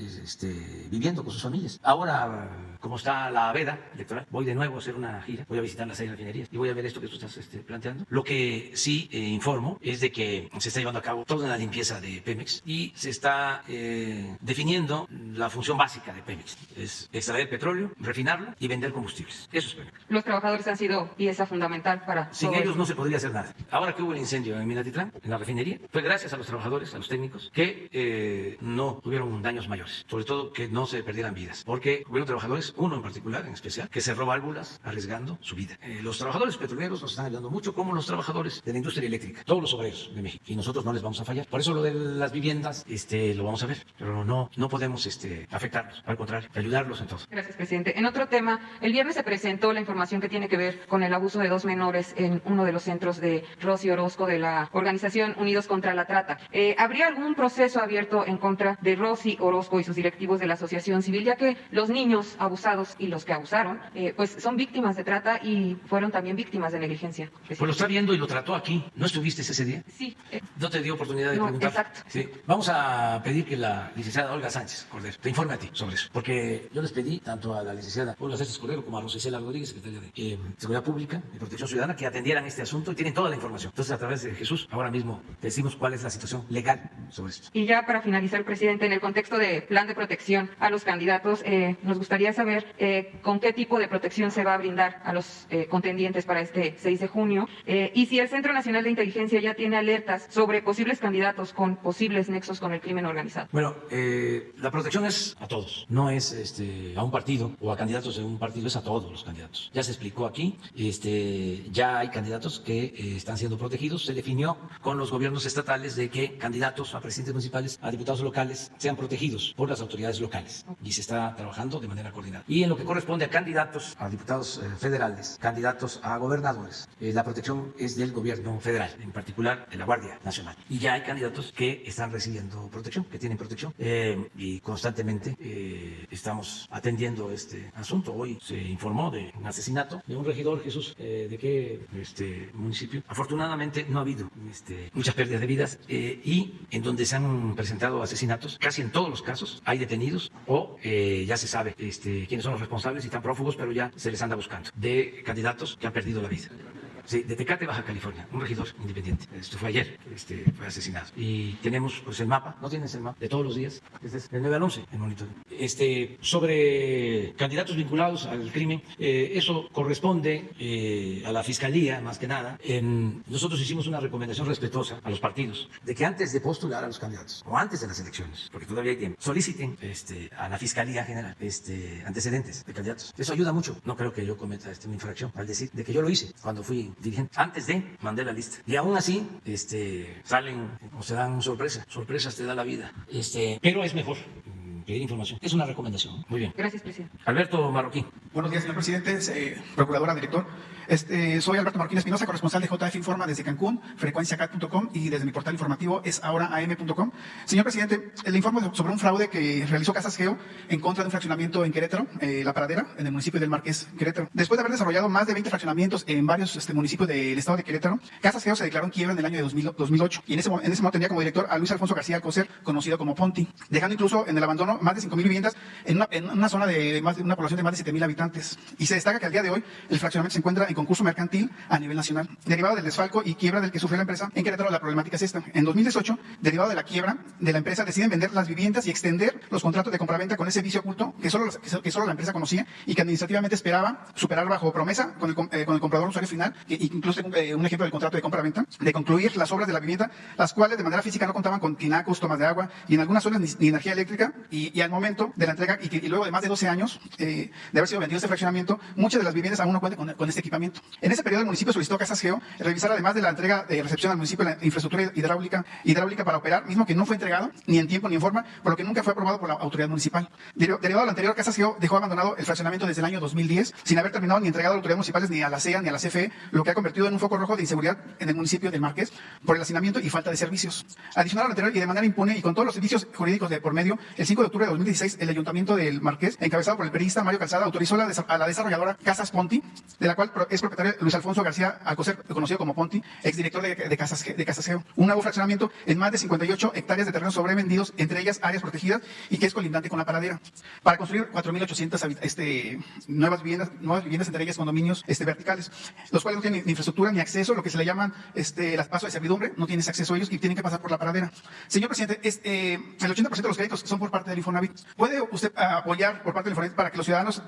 viviendo con sus familias. Ahora, como está la veda electoral, voy de nuevo a hacer una gira, voy a visitar las 6 refinerías y voy a ver esto que tú estás planteando. Lo que sí informo es de que se está llevando a cabo toda la limpieza de Pemex y se está definiendo la función básica de Pemex, es extraer petróleo, refinarlo y vender combustibles. Eso es Pemex. Los trabajadores han sido pieza fundamental para Sin ellos no se podría hacer nada. Ahora que hubo el incendio en Minatitlán, en la refinería, fue gracias a los trabajadores, a los técnicos, que no tuvieron daños mayores, sobre todo que no se perdieran vidas, porque hubieron trabajadores, uno en particular, en especial, que cerró válvulas arriesgando su vida. Los trabajadores petroleros nos están ayudando mucho, como los trabajadores de la industria eléctrica, todos los obreros de México, y nosotros no les vamos a fallar. Por eso lo de las viviendas, lo vamos a ver, pero no podemos afectarlos, al contrario, ayudarlos en todo. Gracias, presidente. En otro tema, el viernes se presentó la información que tiene que ver con el abuso de 2 menores en uno de los centros de Rosy Orozco de la organización Unidos contra la Trata. ¿Habría algún proceso abierto en contra de Rosy Orozco y sus directivos de la asociación civil, ya que los niños abusados y los que abusaron, pues son víctimas de trata y fueron también víctimas de negligencia? Pues lo está viendo y lo trató aquí. ¿No estuviste ese día? Sí. ¿No te dio oportunidad de preguntar? Exacto. Sí. Vamos a pedir que la licenciada Olga Sánchez Cordero te informe a ti sobre eso, porque yo les pedí tanto a la licenciada Olga Sánchez Cordero como a Rosicela Rodríguez, secretaria de Seguridad Pública y Protección Ciudadana, que atendieran este asunto y tienen toda la información. Entonces, a través de Jesús, ahora mismo decimos cuál es la situación legal sobre esto. Y ya para finalizar, presidente, en el contexto de plan de protección a los candidatos, nos gustaría saber con qué tipo de protección se va a brindar a los contendientes para este 6 de junio y si el Centro Nacional de Inteligencia ya tiene alertas sobre posibles candidatos con posibles nexos con el crimen organizado. Bueno, la protección es a todos, no es a un partido o a candidatos de un partido, es a todos los candidatos. Ya se explicó aquí, ya hay candidatos que están siendo protegidos. Se definió con los gobiernos estatales de que candidatos a presidentes municipales, a diputados locales, sean protegidos por las autoridades locales y se está trabajando de manera coordinada. Y en lo que corresponde a candidatos a diputados federales, candidatos a gobernadores, la protección es del gobierno federal, en particular de la Guardia Nacional. Y ya hay candidatos que están recibiendo protección, que tienen protección y constantemente estamos atendiendo este asunto. Hoy se informó de un asesinato de un regidor, Jesús, ¿de qué municipio? Afortunadamente no ha habido muchas pérdidas de vidas y en donde se han presentado asesinatos, casi en todos los casos hay detenidos o ya se sabe quiénes son los responsables y están prófugos, pero ya se les anda buscando, de candidatos que han perdido la vida. Sí, de Tecate, Baja California, un regidor independiente. Esto fue ayer, fue asesinado. Y tenemos pues el mapa, ¿no tienes el mapa? De todos los días, desde el 9 al 11, el monitor. Sobre candidatos vinculados al crimen, eso corresponde a la Fiscalía, más que nada. Nosotros hicimos una recomendación respetuosa a los partidos, de que antes de postular a los candidatos, o antes de las elecciones, porque todavía hay tiempo, soliciten a la Fiscalía General antecedentes de candidatos. Eso ayuda mucho. No creo que yo cometa una infracción al decir de que yo lo hice cuando fui dirigente. Antes mandé la lista. Y aún así, salen o se dan sorpresas te da la vida. Pero es mejor pedir información. Es una recomendación. Muy bien. Gracias, presidente. Alberto Marroquín. Buenos días, señor presidente, procuradora, director. Soy Alberto Marroquín Espinosa, corresponsal de JF Informa desde Cancún, frecuenciacat.com y desde mi portal informativo es ahoraam.com. Señor presidente, le informo sobre un fraude que realizó Casas Geo en contra de un fraccionamiento en Querétaro, La Pradera, en el municipio del Marqués, Querétaro. Después de haber desarrollado más de 20 fraccionamientos en varios municipios del estado de Querétaro, Casas Geo se declaró en quiebra en el año de 2008 y en ese momento tenía como director a Luis Alfonso García Alcocer, conocido como Ponti, dejando incluso en el abandono más de 5,000 viviendas en una zona de una población de más de 7,000 habitantes. Y se destaca que al día de hoy el fraccionamiento se encuentra en concurso mercantil a nivel nacional. Derivado del desfalco y quiebra del que sufrió la empresa en Querétaro, la problemática es esta. En 2018, derivado de la quiebra de la empresa, deciden vender las viviendas y extender los contratos de compraventa con ese vicio oculto que solo la empresa conocía y que administrativamente esperaba superar bajo promesa con el comprador usuario final, que incluso un ejemplo del contrato de compraventa, de concluir las obras de la vivienda, las cuales de manera física no contaban con tinacos, tomas de agua y en algunas zonas ni energía eléctrica y al momento de la entrega y luego de más de 12 años de haber sido vendido este fraccionamiento, muchas de las viviendas aún no cuentan con este equipamiento. En ese periodo el municipio solicitó a Casas Geo revisar, además de la entrega de recepción al municipio, la infraestructura hidráulica para operar, mismo que no fue entregado ni en tiempo ni en forma, por lo que nunca fue aprobado por la autoridad municipal. Derivado de lo anterior, Casas Geo dejó abandonado el fraccionamiento desde el año 2010 sin haber terminado ni entregado a las autoridades municipales ni a la CEA ni a la CFE, lo que ha convertido en un foco rojo de inseguridad en el municipio del Marqués por el hacinamiento y falta de servicios. Adicional a lo anterior y de manera impune y con todos los servicios jurídicos de por medio, el 5 de octubre de 2016 el ayuntamiento del Marqués, encabezado por el periodista Mario Calzada, autorizó a la desarrolladora Casas Ponti, de la cual es propietario Luis Alfonso García Alcocer, conocido como Ponti, exdirector de Casas Geo, un nuevo fraccionamiento en más de 58 hectáreas de terrenos sobrevendidos, entre ellas áreas protegidas y que es colindante con la Pradera, para construir 4,800 nuevas viviendas, entre ellas condominios verticales, los cuales no tienen ni infraestructura ni acceso, lo que se le llaman las pasos de servidumbre, no tienes acceso a ellos y tienen que pasar por la Pradera. Señor presidente, el 80% de los créditos son por parte del Infonavit. ¿Puede usted apoyar por parte del Infonavit para que los ciudadanos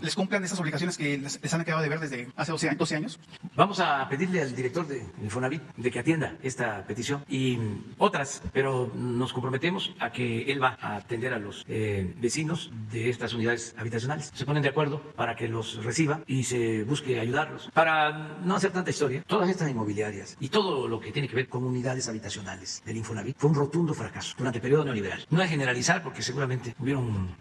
les cumplan esas obligaciones que les han quedado de ver desde hace 12 años? Vamos a pedirle al director de Infonavit de que atienda esta petición y otras, pero nos comprometemos a que él va a atender a los vecinos de estas unidades habitacionales. Se ponen de acuerdo para que los reciba y se busque ayudarlos. Para no hacer tanta historia, todas estas inmobiliarias y todo lo que tiene que ver con unidades habitacionales del Infonavit fue un rotundo fracaso durante el periodo neoliberal. No es generalizar porque seguramente hubieron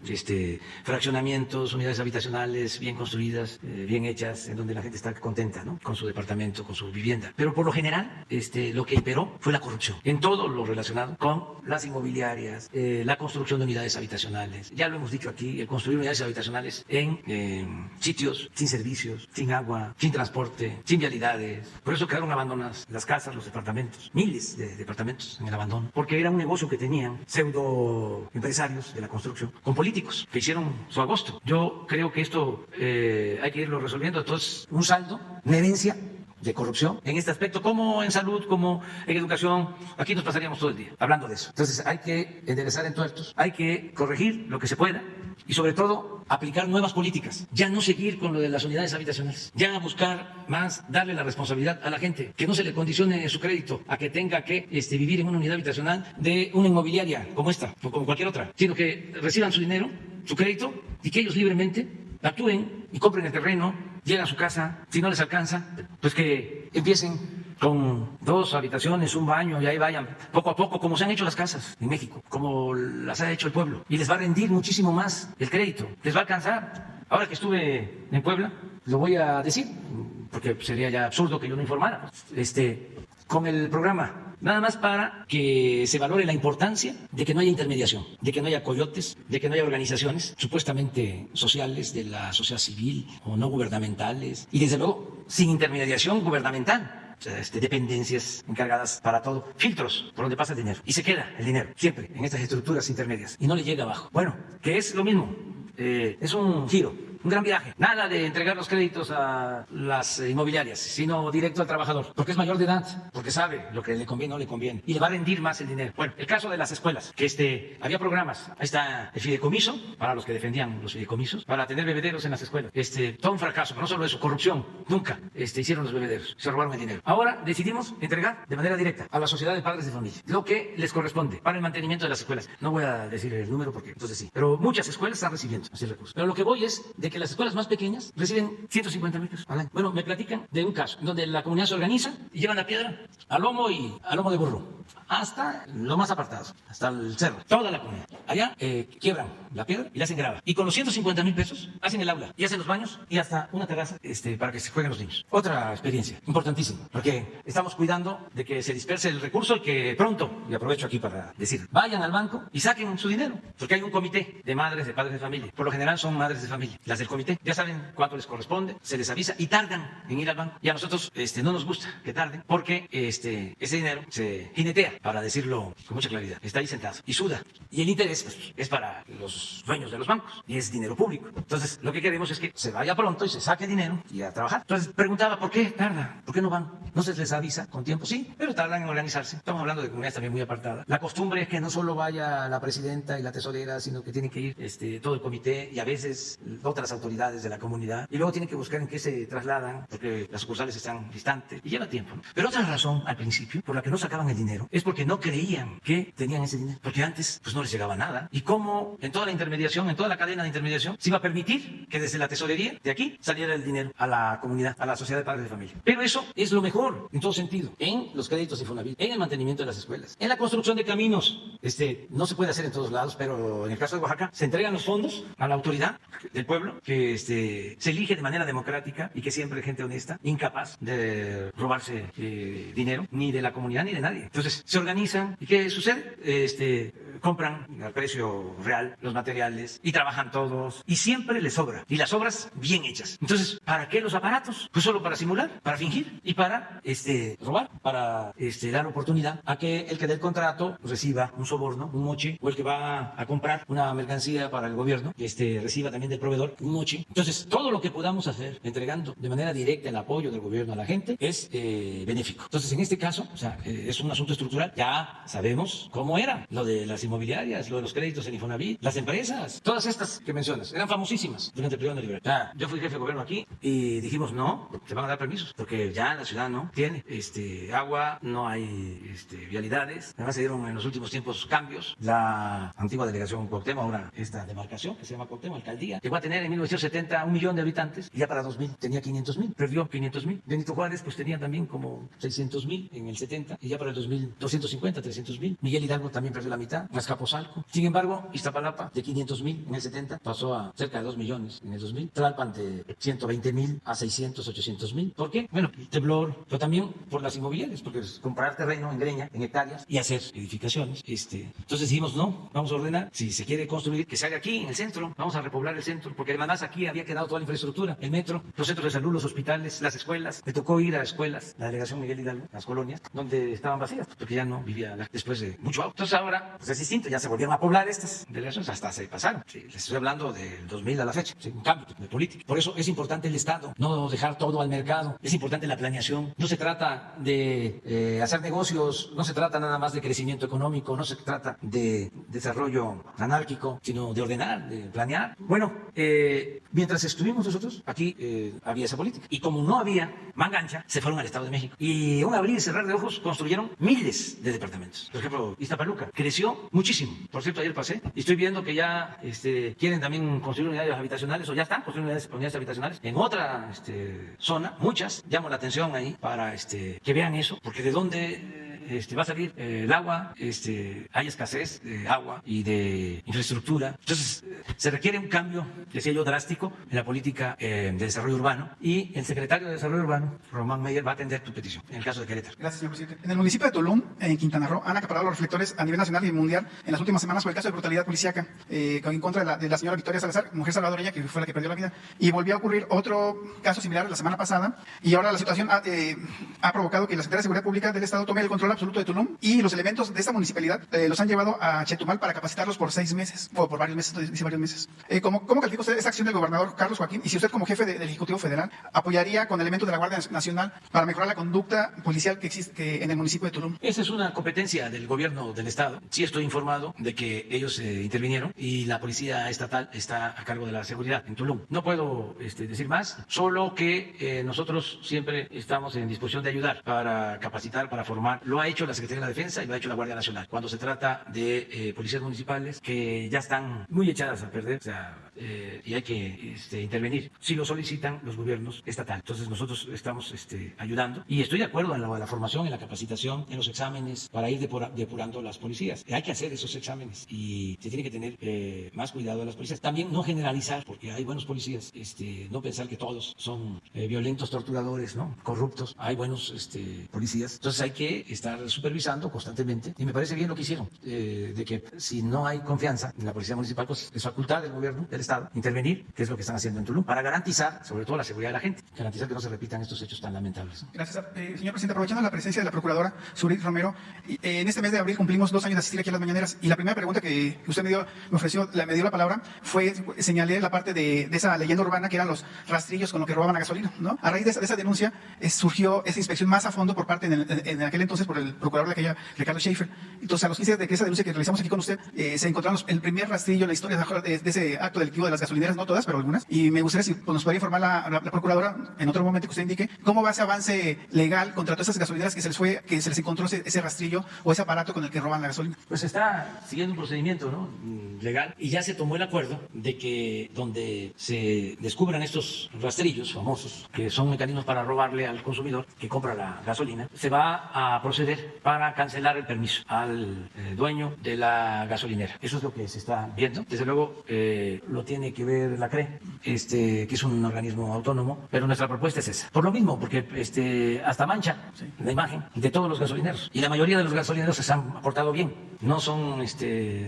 fraccionamientos, unidades habitacionales bien construidas, bien hechas, en donde la gente está contenta, ¿no?, con su departamento, con su vivienda. Pero por lo general, lo que imperó fue la corrupción en todo lo relacionado con las inmobiliarias, la construcción de unidades habitacionales. Ya lo hemos dicho aquí, el construir unidades habitacionales en sitios sin servicios, sin agua, sin transporte, sin vialidades. Por eso quedaron abandonadas las casas, los departamentos, miles de departamentos en el abandono, porque era un negocio que tenían pseudo empresarios de la construcción con políticos que hicieron su agosto. Yo creo que esto hay que irlo resolviendo. Entonces, un saldo, una herencia de corrupción en este aspecto, como en salud, como en educación. Aquí nos pasaríamos todo el día hablando de eso. Entonces hay que enderezar entuertos, hay que corregir lo que se pueda y sobre todo aplicar nuevas políticas. Ya no seguir con lo de las unidades habitacionales, ya buscar más, darle la responsabilidad a la gente, que no se le condicione su crédito a que tenga que vivir en una unidad habitacional de una inmobiliaria como esta o como cualquier otra, sino que reciban su dinero, su crédito y que ellos libremente actúen y compren el terreno, lleguen a su casa. Si no les alcanza, pues que empiecen con 2 habitaciones, un baño, y ahí vayan poco a poco, como se han hecho las casas en México, como las ha hecho el pueblo. Y les va a rendir muchísimo más el crédito, les va a alcanzar. Ahora que estuve en Puebla, lo voy a decir, porque sería ya absurdo que yo no informara, con el programa, nada más para que se valore la importancia de que no haya intermediación, de que no haya coyotes, de que no haya organizaciones supuestamente sociales de la sociedad civil o no gubernamentales, y desde luego sin intermediación gubernamental. O sea, dependencias encargadas para todo, filtros por donde pasa el dinero, y se queda el dinero siempre en estas estructuras intermedias y no le llega abajo. Bueno, que es lo mismo, es un giro, un gran viaje. Nada de entregar los créditos a las inmobiliarias, sino directo al trabajador, porque es mayor de edad, porque sabe lo que le conviene o no le conviene, y le va a rendir más el dinero. Bueno, el caso de las escuelas, que había programas, ahí está el fideicomiso, para los que defendían los fideicomisos, para tener bebederos en las escuelas. Todo un fracaso, pero no solo eso, corrupción. Nunca hicieron los bebederos, se robaron el dinero. Ahora decidimos entregar de manera directa a la sociedad de padres de familia lo que les corresponde para el mantenimiento de las escuelas. No voy a decir el número porque entonces sí, pero muchas escuelas están recibiendo así recursos. Pero lo que voy es de que las escuelas más pequeñas reciben 150,000 pesos al año. Bueno, me platican de un caso donde la comunidad se organiza y llevan la piedra a lomo de burro hasta lo más apartado, hasta el cerro, toda la comunidad. Allá quiebran la piedra y la hacen grava. Y con los 150,000 pesos hacen el aula y hacen los baños y hasta una terraza para que se jueguen los niños. Otra experiencia importantísima, porque estamos cuidando de que se disperse el recurso y que pronto, y aprovecho aquí para decir, vayan al banco y saquen su dinero, porque hay un comité de madres, de padres de familia. Por lo general son madres de familia, las del comité. Ya saben cuánto les corresponde, se les avisa y tardan en ir al banco. Y a nosotros no nos gusta que tarden, porque ese dinero se jinetea, para decirlo con mucha claridad. Está ahí sentado y suda. Y el interés pues, es para los dueños de los bancos y es dinero público. Entonces, lo que queremos es que se vaya pronto y se saque dinero y a trabajar. Entonces, preguntaba, ¿por qué tarda? ¿Por qué no van? ¿No se les avisa con tiempo? Sí, pero tardan en organizarse. Estamos hablando de comunidades también muy apartadas. La costumbre es que no solo vaya la presidenta y la tesorera, sino que tiene que ir todo el comité y a veces otras autoridades de la comunidad. Y luego tienen que buscar en qué se trasladan, porque las sucursales están distantes y lleva tiempo, ¿no? Pero otra razón al principio por la que no sacaban el dinero es porque no creían que tenían ese dinero, porque antes pues no les llegaba nada. Y cómo en toda la intermediación, en toda la cadena de intermediación, se iba a permitir que desde la tesorería de aquí saliera el dinero a la comunidad, a la sociedad de padres de familia. Pero eso es lo mejor en todo sentido, en los créditos de Infonavit, en el mantenimiento de las escuelas, en la construcción de caminos. No se puede hacer en todos lados, pero en el caso de Oaxaca se entregan los fondos a la autoridad del pueblo, que se elige de manera democrática y que siempre hay gente honesta, incapaz de robarse dinero, ni de la comunidad ni de nadie. Entonces se organizan y ¿qué sucede? Compran al precio real los materiales y trabajan todos y siempre les sobra, y las obras bien hechas. Entonces, ¿para qué los aparatos? Pues solo para simular, para fingir y para robar, para dar oportunidad a que el que dé el contrato reciba un soborno, un moche, o el que va a comprar una mercancía para el gobierno reciba también del proveedor un moche. Entonces, todo lo que podamos hacer entregando de manera directa el apoyo del gobierno a la gente es benéfico. Entonces, en este caso, es un asunto estructural. Ya sabemos cómo era lo de las inmobiliarias, lo de los créditos en Infonavit, las empresas, todas estas que mencionas, eran famosísimas durante el periodo neoliberal. Yo fui jefe de gobierno aquí y dijimos, no, se van a dar permisos, porque ya la ciudad no tiene agua, no hay vialidades. Además se dieron en los últimos tiempos cambios. La antigua delegación Cuauhtémoc, ahora esta demarcación que se llama Cuauhtémoc, alcaldía, llegó a tener en 1970 1 millón de habitantes y ya para 2000 tenía 500,000, perdió 500,000. Benito Juárez pues tenía también como 600,000 en el 70 y ya para el 2000 250, 300,000. Miguel Hidalgo también perdió la mitad, Azcapotzalco. Sin embargo, Iztapalapa de 500,000 en el 70 pasó a cerca de 2 millones en el 2000. Tlalpan de 120,000 a 600, 800,000. ¿Por qué? Bueno, el temblor, pero también por las inmobiliarias, porque es comprar terreno en greña, en hectáreas y hacer edificaciones. Entonces dijimos, no, vamos a ordenar, si se quiere construir, que se haga aquí, en el centro, vamos a repoblar el centro, porque además aquí había quedado toda la infraestructura, el metro, los centros de salud, los hospitales, las escuelas. Me tocó ir a escuelas, la delegación Miguel Hidalgo, las colonias, donde estaban vacías, porque ya no vivía después de mucho auto. Entonces ahora pues es distinto, ya se volvieron a poblar estas delegaciones, hasta se pasaron. Sí, les estoy hablando del 2000 a la fecha, sí, un cambio de política. Por eso es importante el Estado, no dejar todo al mercado, es importante la planeación. No se trata de hacer negocios, no se trata nada más de crecimiento económico, no se trata de desarrollo anárquico, sino de ordenar, de planear. Bueno, mientras estuvimos nosotros, aquí había esa política. Y como no había manga ancha, se fueron al Estado de México. Y un abrir y cerrar de ojos construyeron miles de departamentos. Por ejemplo, Iztapaluca creció muchísimo. Por cierto, ayer pasé y estoy viendo que ya quieren también construir unidades habitacionales, o ya están construyendo unidades habitacionales en otra zona, muchas. Llamo la atención ahí para que vean eso, porque de dónde va a salir el agua, hay escasez de agua y de infraestructura. Entonces, se requiere un cambio, decía yo, drástico en la política de desarrollo urbano, y el secretario de Desarrollo Urbano, Román Meyer, va a atender tu petición, en el caso de Querétaro. Gracias, señor presidente. En el municipio de Tulum, en Quintana Roo, han acaparado los reflectores a nivel nacional y mundial en las últimas semanas por el caso de brutalidad policíaca en contra de la señora Victoria Salazar, mujer salvadoreña, que fue la que perdió la vida. Y volvió a ocurrir otro caso similar la semana pasada, y ahora la situación ha provocado que la Secretaría de Seguridad Pública del Estado tome el control absoluto de Tulum, y los elementos de esta municipalidad los han llevado a Chetumal para capacitarlos por 6 meses, o por varios meses, dice varios meses. ¿Cómo califica usted esta acción del gobernador Carlos Joaquín? Y si usted, como jefe del Ejecutivo Federal, apoyaría con elementos de la Guardia Nacional para mejorar la conducta policial que existe en el municipio de Tulum. Esa es una competencia del gobierno del Estado. Sí estoy informado de que ellos intervinieron y la policía estatal está a cargo de la seguridad en Tulum. No puedo decir más, solo que nosotros siempre estamos en disposición de ayudar para capacitar, para formar. Lo ha hecho la Secretaría de la Defensa y lo ha hecho la Guardia Nacional. Cuando se trata de policías municipales que ya están muy echadas a perder, y hay que intervenir, si lo solicitan los gobiernos estatales. Entonces nosotros estamos ayudando, y estoy de acuerdo en la formación, en la capacitación, en los exámenes para ir depurando las policías. Hay que hacer esos exámenes y se tiene que tener más cuidado de las policías. También no generalizar, porque hay buenos policías, no pensar que todos son violentos, torturadores, ¿no? Corruptos. Hay buenos policías. Entonces hay que estar supervisando constantemente, y me parece bien lo que hicieron, de que si no hay confianza en la policía municipal, pues es facultad del gobierno del Estado intervenir, que es lo que están haciendo en Tulum, para garantizar sobre todo la seguridad de la gente, garantizar que no se repitan estos hechos tan lamentables. Gracias, señor presidente. Aprovechando la presencia de la procuradora Zurit Romero, en este mes de abril cumplimos 2 años de asistir aquí a las mañaneras, y la primera pregunta que usted me dio la palabra, fue señalé la parte de esa leyenda urbana que eran los rastrillos con lo que robaban la gasolina, ¿no? A raíz de esa denuncia surgió esa inspección más a fondo por parte en aquel entonces por el procurador de aquella, Ricardo Schaefer. Entonces, a los 15 días de que esa denuncia que realizamos aquí con usted, se encontramos el primer rastrillo en la historia de ese acto delictivo de las gasolineras, no todas, pero algunas. Y me gustaría si nos podría informar la procuradora en otro momento que usted indique cómo va ese avance legal contra todas esas gasolineras que se les encontró ese rastrillo o ese aparato con el que roban la gasolina. Pues está siguiendo un procedimiento, ¿no?, legal, y ya se tomó el acuerdo de que donde se descubran estos rastrillos famosos, que son mecanismos para robarle al consumidor que compra la gasolina, se va a proceder para cancelar el permiso al dueño de la gasolinera. Eso es lo que se está viendo. Desde luego lo tiene que ver la CRE, que es un organismo autónomo, pero nuestra propuesta es esa. Por lo mismo, porque hasta mancha la imagen de todos los gasolineros, y la mayoría de los gasolineros se han portado bien. No son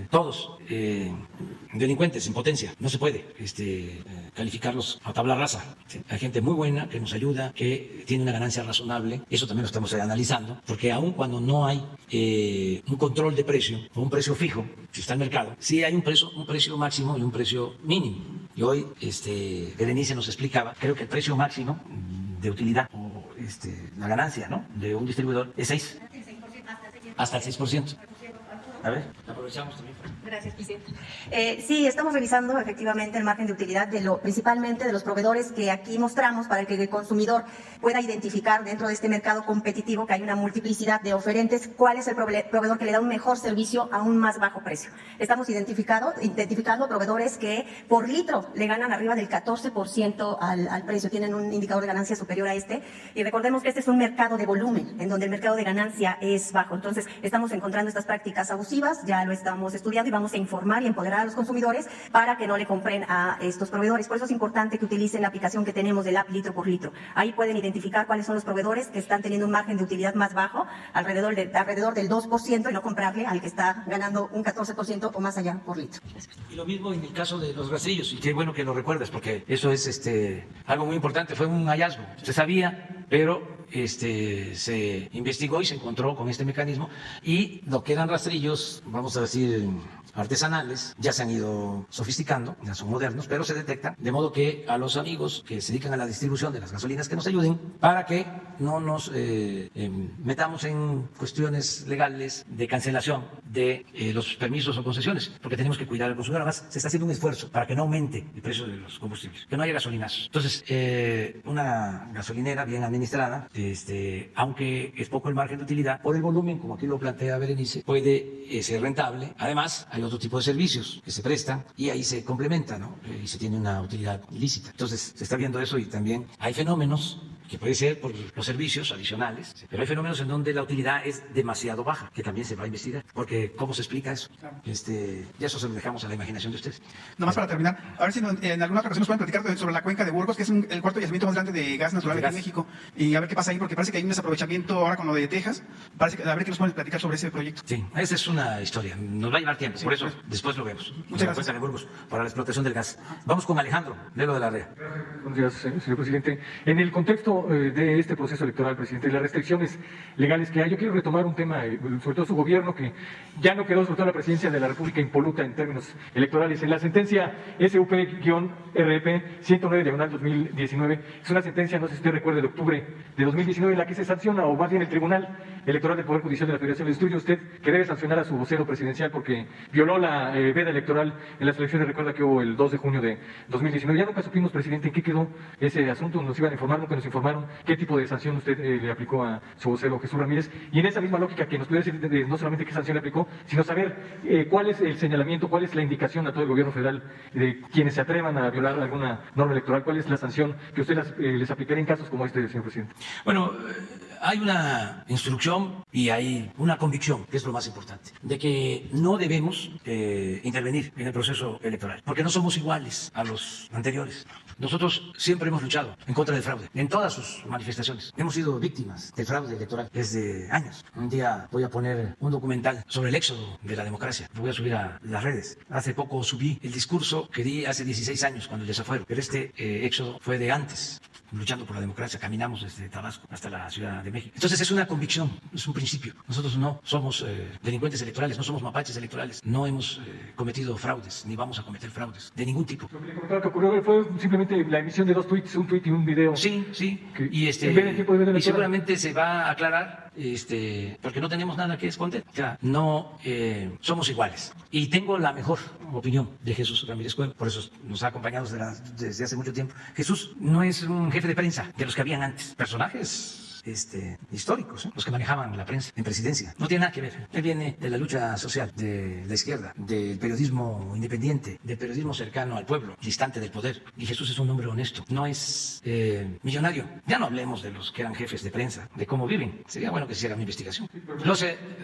todos delincuentes en potencia. No se puede calificarlos a tabla rasa. ¿Sí? Hay gente muy buena que nos ayuda, que tiene una ganancia razonable. Eso también lo estamos analizando, porque aun cuando no hay un control de precio o un precio fijo, si está en el mercado, sí hay un precio máximo y un precio mínimo. Y hoy Berenice nos explicaba, creo que el precio máximo de utilidad o la ganancia, ¿no?, de un distribuidor es 6. Hasta el 6%. A ver, aprovechamos también. Gracias, presidente. Sí, estamos revisando efectivamente el margen de utilidad principalmente de los proveedores que aquí mostramos para que el consumidor pueda identificar dentro de este mercado competitivo que hay una multiplicidad de oferentes, cuál es el proveedor que le da un mejor servicio a un más bajo precio. Estamos identificando proveedores que por litro le ganan arriba del 14% al precio, tienen un indicador de ganancia superior a este, y recordemos que este es un mercado de volumen, en donde el mercado de ganancia es bajo. Entonces, estamos encontrando estas prácticas abusivas, ya lo estamos estudiando y vamos a informar y empoderar a los consumidores para que no le compren a estos proveedores. Por eso es importante que utilicen la aplicación que tenemos del app litro por litro. Ahí pueden identificar cuáles son los proveedores que están teniendo un margen de utilidad más bajo, alrededor del 2%, y no comprarle al que está ganando un 14% o más allá por litro. Y lo mismo en el caso de los rastrillos, y qué bueno que lo recuerdas, porque eso es algo muy importante, fue un hallazgo. Se sabía, pero se investigó y se encontró con este mecanismo, y lo que eran rastrillos, vamos a decir, artesanales, ya se han ido sofisticando, ya son modernos, pero se detectan, de modo que a los amigos que se dedican a la distribución de las gasolinas que nos ayuden para que no nos metamos en cuestiones legales de cancelación de los permisos o concesiones, porque tenemos que cuidar al consumidor. Además, se está haciendo un esfuerzo para que no aumente el precio de los combustibles, que no haya gasolinazos. Entonces, una gasolinera bien administrada, aunque es poco el margen de utilidad, por el volumen, como aquí lo plantea Berenice, puede ser rentable. Además, hay otro tipo de servicios que se prestan y ahí se complementa, ¿no? Y se tiene una utilidad ilícita. Entonces, se está viendo eso, y también hay fenómenos que puede ser por los servicios adicionales, pero hay fenómenos en donde la utilidad es demasiado baja, que también se va a investigar, porque ¿cómo se explica eso? Ya eso se lo dejamos a la imaginación de ustedes. Nomás para terminar, a ver si en alguna otra ocasión nos pueden platicar sobre la cuenca de Burgos, que es el cuarto yacimiento más grande de gas natural aquí en México, y a ver qué pasa ahí, porque parece que hay un desaprovechamiento ahora con lo de Texas. A ver qué nos pueden platicar sobre ese proyecto. Sí, esa es una historia, nos va a llevar tiempo, por eso después lo vemos. Muchas gracias. La cuenca de Burgos para la explotación del gas. Vamos con Alejandro, de lo de la REA. Buenos días, señor presidente. En el contexto de este proceso electoral, presidente, y las restricciones legales que hay, yo quiero retomar un tema, sobre todo su gobierno, que ya no quedó, sobre todo la presidencia de la República, impoluta en términos electorales. En la sentencia SUP-RP 109/2019, es una sentencia, no sé si usted recuerde, de octubre de 2019, en la que se sanciona, o más bien el Tribunal Electoral del Poder Judicial de la Federación, le instruye a usted que debe sancionar a su vocero presidencial porque violó la veda electoral en las elecciones. Recuerda que hubo el 2 de junio de 2019. Ya nunca supimos, presidente, en qué quedó ese asunto. Nos iban a informar, nunca nos informaron qué tipo de sanción usted le aplicó a su vocero Jesús Ramírez. Y en esa misma lógica, que nos puede decir no solamente qué sanción le aplicó, sino saber cuál es el señalamiento, cuál es la indicación a todo el gobierno federal de quienes se atrevan a violar alguna norma electoral, cuál es la sanción que usted les aplicaría en casos como este, señor presidente. Bueno, hay una instrucción y hay una convicción, que es lo más importante, de que no debemos intervenir en el proceso electoral, porque no somos iguales a los anteriores. Nosotros siempre hemos luchado en contra del fraude, en todas sus manifestaciones. Hemos sido víctimas del fraude electoral desde años. Un día voy a poner un documental sobre el éxodo de la democracia. Lo voy a subir a las redes. Hace poco subí el discurso que di hace 16 años cuando el desafuero, pero este éxodo fue de antes. Luchando por la democracia, caminamos desde Tabasco hasta la Ciudad de México. Entonces es una convicción, es un principio. Nosotros no somos delincuentes electorales, no somos mapaches electorales, no hemos cometido fraudes, ni vamos a cometer fraudes de ningún tipo. Lo que le comentaba que ocurrió fue simplemente la emisión de 2 tweets, un tweet y un video. Sí, y en vez del tiempo de veda electoral. seguramente se va a aclarar, porque no tenemos nada que esconder. O sea, no somos iguales. Y tengo la mejor opinión de Jesús Ramírez Cuevas, por eso nos ha acompañado desde hace mucho tiempo. Jesús no es un jefe de prensa de los que habían antes, personajes históricos, los que manejaban la prensa en presidencia. No tiene nada que ver. Él viene de la lucha social, de la izquierda, del periodismo independiente, del periodismo cercano al pueblo, distante del poder. Y Jesús es un hombre honesto, no es millonario. Ya no hablemos de los que eran jefes de prensa, de cómo viven. Sería bueno que se hiciera una investigación.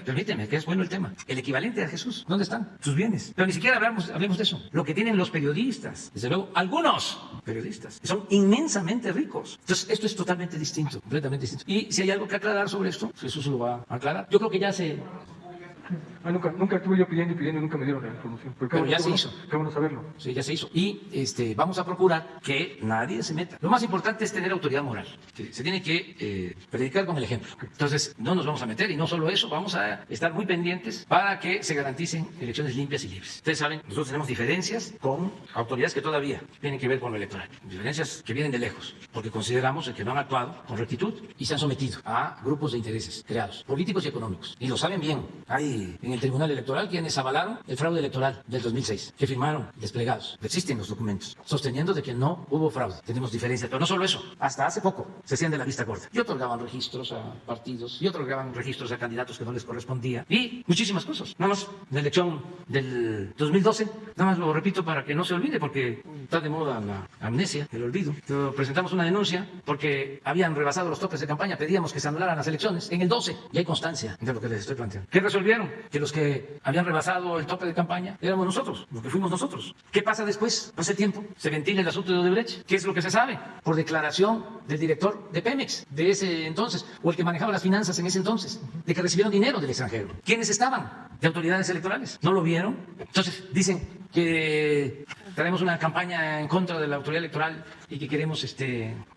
Permíteme, que es bueno el tema. El equivalente a Jesús, ¿dónde están sus bienes? Pero ni siquiera hablemos de eso. Lo que tienen los periodistas, desde luego, algunos periodistas, que son inmensamente ricos. Entonces, esto es totalmente distinto, completamente distinto. Y si hay algo que aclarar sobre esto, Jesús lo va a aclarar. Yo creo que ya se... Nunca estuve yo pidiendo y nunca me dieron la información. Pero ya se hizo. Qué bueno saberlo. Sí, ya se hizo. Y vamos a procurar que nadie se meta. Lo más importante es tener autoridad moral. Se tiene que predicar con el ejemplo. Entonces, no nos vamos a meter, y no solo eso, vamos a estar muy pendientes para que se garanticen elecciones limpias y libres. Ustedes saben, nosotros tenemos diferencias con autoridades que todavía tienen que ver con lo electoral. Diferencias que vienen de lejos, porque consideramos que no han actuado con rectitud y se han sometido a grupos de intereses creados, políticos y económicos. Y lo saben bien. Hay hay en el Tribunal Electoral quienes avalaron el fraude electoral del 2006, que firmaron desplegados. Existen los documentos, sosteniendo de que no hubo fraude. Tenemos diferencias, pero no solo eso. Hasta hace poco se hacían de la vista gorda y otorgaban registros a partidos y otorgaban registros a candidatos que no les correspondía y muchísimas cosas. Nada más la elección del 2012, nada más lo repito para que no se olvide, porque está de moda la amnesia, el olvido. Pero presentamos una denuncia porque habían rebasado los topes de campaña, pedíamos que se anularan las elecciones en el 12 y hay constancia de lo que les estoy planteando. ¿Qué resolvieron? Que los que habían rebasado el tope de campaña éramos nosotros, los que fuimos nosotros. ¿Qué pasa después? Pasa el tiempo, se ventila el asunto de Odebrecht. ¿Qué es lo que se sabe? Por declaración del director de Pemex de ese entonces, o el que manejaba las finanzas en ese entonces, de que recibieron dinero del extranjero. ¿Quiénes estaban? De autoridades electorales. ¿No lo vieron? Entonces dicen que traemos una campaña en contra de la autoridad electoral y que queremos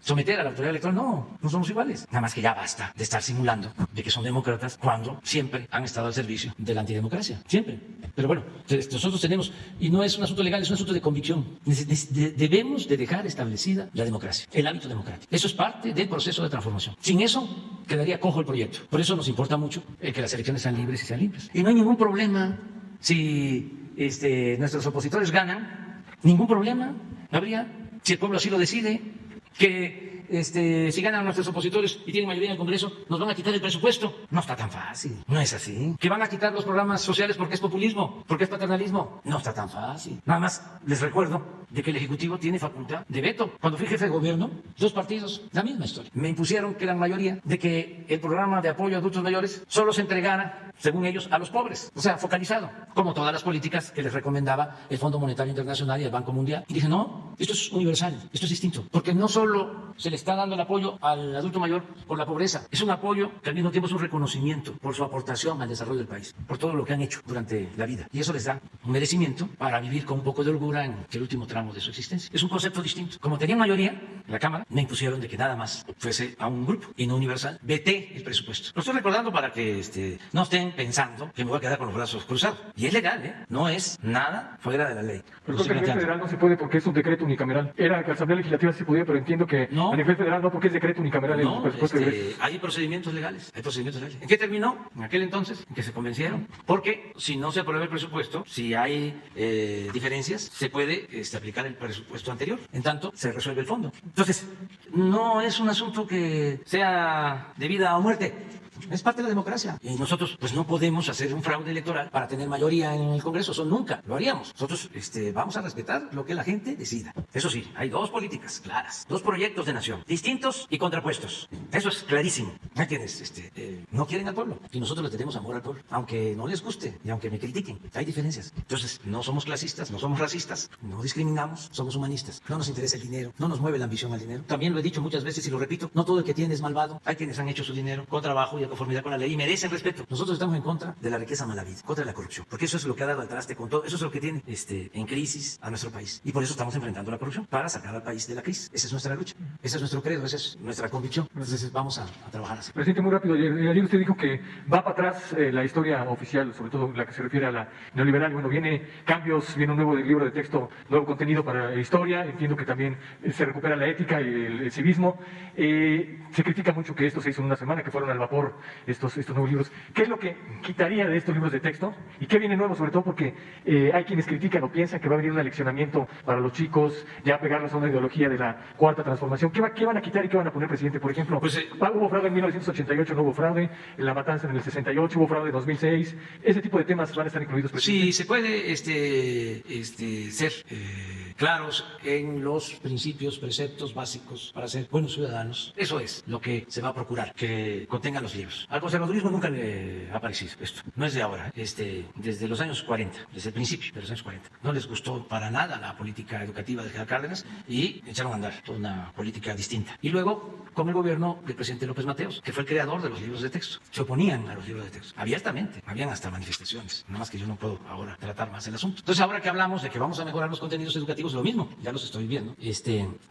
someter a la autoridad electoral. No, no somos iguales. Nada más que ya basta de estar simulando de que son demócratas cuando siempre han estado al servicio de la antidemocracia. Siempre. Pero bueno, nosotros tenemos, y no es un asunto legal, es un asunto de convicción. Debemos de dejar establecida la democracia, el hábito democrático. Eso es parte del proceso de transformación. Sin eso, quedaría cojo el proyecto. Por eso nos importa mucho que las elecciones sean libres y sean limpias. Y no hay ningún problema si nuestros opositores ganan. Ningún problema habría, si el pueblo así lo decide, que si ganan nuestros opositores y tienen mayoría en el Congreso, nos van a quitar el presupuesto. No está tan fácil, no es así. Que van a quitar los programas sociales porque es populismo, porque es paternalismo. No está tan fácil. Nada más les recuerdo de que el Ejecutivo tiene facultad de veto. Cuando fui jefe de gobierno, 2 partidos, la misma historia. Me impusieron, que eran mayoría, de que el programa de apoyo a adultos mayores solo se entregara, según ellos, a los pobres. O sea, focalizado, como todas las políticas que les recomendaba el Fondo Monetario Internacional y el Banco Mundial. Y dije, no, esto es universal, esto es distinto. Porque no solo se le está dando el apoyo al adulto mayor por la pobreza, es un apoyo que al mismo tiempo es un reconocimiento por su aportación al desarrollo del país, por todo lo que han hecho durante la vida. Y eso les da un merecimiento para vivir con un poco de holgura en el último tramo de su existencia. Es un concepto distinto. Como tenían mayoría en la Cámara, me impusieron de que nada más fuese a un grupo y no universal. Veté el presupuesto. Lo estoy recordando para que no estén pensando que me voy a quedar con los brazos cruzados. Y es legal, ¿eh? No es nada fuera de la ley. Pero creo que a nivel federal no se puede porque es un decreto unicameral. Era que la Asamblea Legislativa se podía, pero entiendo que a nivel federal no, porque es decreto unicameral. No, hay procedimientos legales. Hay procedimientos legales. ¿En qué terminó? En aquel entonces, en que se convencieron. Porque si no se aprueba el presupuesto, si hay diferencias, se puede aplicar el presupuesto anterior. En tanto, se resuelve el fondo. Entonces, no es un asunto que sea de vida o muerte. Es parte de la democracia. Y nosotros, pues no podemos hacer un fraude electoral para tener mayoría en el Congreso. Eso nunca lo haríamos. Nosotros vamos a respetar lo que la gente decida. Eso sí, hay 2 políticas claras, 2 proyectos de nación, distintos y contrapuestos. Eso es clarísimo. Hay quienes no quieren al pueblo. Y nosotros le tenemos amor al pueblo. Aunque no les guste y aunque me critiquen, hay diferencias. Entonces, no somos clasistas, no somos racistas, no discriminamos, somos humanistas. No nos interesa el dinero, no nos mueve la ambición al dinero. También lo he dicho muchas veces y lo repito, no todo el que tiene es malvado. Hay quienes han hecho su dinero con trabajo y conformidad con la ley y merecen respeto. Nosotros estamos en contra de la riqueza mala vida, contra la corrupción, porque eso es lo que ha dado al traste con todo, eso es lo que tiene en crisis a nuestro país. Y por eso estamos enfrentando la corrupción, para sacar al país de la crisis. Esa es nuestra lucha, ese es nuestro credo, esa es nuestra convicción. Entonces vamos a trabajar así. Presidente, muy rápido, ayer usted dijo que va para atrás la historia oficial, sobre todo la que se refiere a la neoliberal. Bueno, viene cambios, viene un nuevo libro de texto, nuevo contenido para historia, entiendo que también se recupera la ética y el civismo. Se critica mucho que esto se hizo en una semana, que fueron al vapor estos nuevos libros. ¿Qué es lo que quitaría de estos libros de texto? ¿Y qué viene nuevo? Sobre todo porque hay quienes critican o piensan que va a venir un aleccionamiento para los chicos, ya pegarlos a una ideología de la cuarta transformación. ¿Qué van a quitar y qué van a poner, presidente? Por ejemplo, hubo fraude en 1988, no hubo fraude, en la matanza en el 68, hubo fraude en 2006. Ese tipo de temas van a estar incluidos, presidente. Sí, se puede ser claros en los principios, preceptos básicos para ser buenos ciudadanos. Eso es lo que se va a procurar, que contengan los libros. Al conservadurismo nunca le ha parecido esto. No es de ahora, desde los años 40, desde el principio de los años 40. No les gustó para nada la política educativa de General Cárdenas y echaron a andar toda una política distinta. Y luego, con el gobierno del presidente López Mateos, que fue el creador de los libros de texto, se oponían a los libros de texto, abiertamente. Habían hasta manifestaciones, nada más que yo no puedo ahora tratar más el asunto. Entonces, ahora que hablamos de que vamos a mejorar los contenidos educativos, políticos lo mismo, ya los estoy viendo.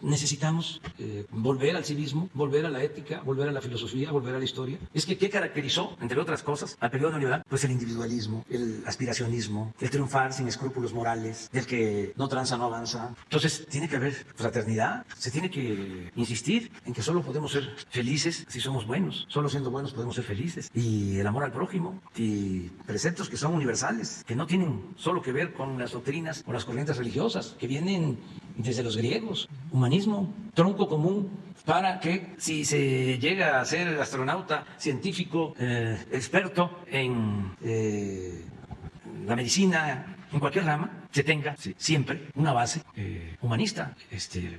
Necesitamos volver al civismo, volver a la ética, volver a la filosofía, volver a la historia. Es que, ¿qué caracterizó, entre otras cosas, al periodo neoliberal? Pues el individualismo, el aspiracionismo, el triunfar sin escrúpulos morales, del que no tranza, no avanza. Entonces, tiene que haber fraternidad, se tiene que insistir en que solo podemos ser felices si somos buenos, solo siendo buenos podemos ser felices. Y el amor al prójimo, y preceptos que son universales, que no tienen solo que ver con las doctrinas o las corrientes religiosas, que vienen desde los griegos. Humanismo, tronco común para que si se llega a ser astronauta, científico, experto en la medicina, en cualquier rama, se tenga siempre una base humanista,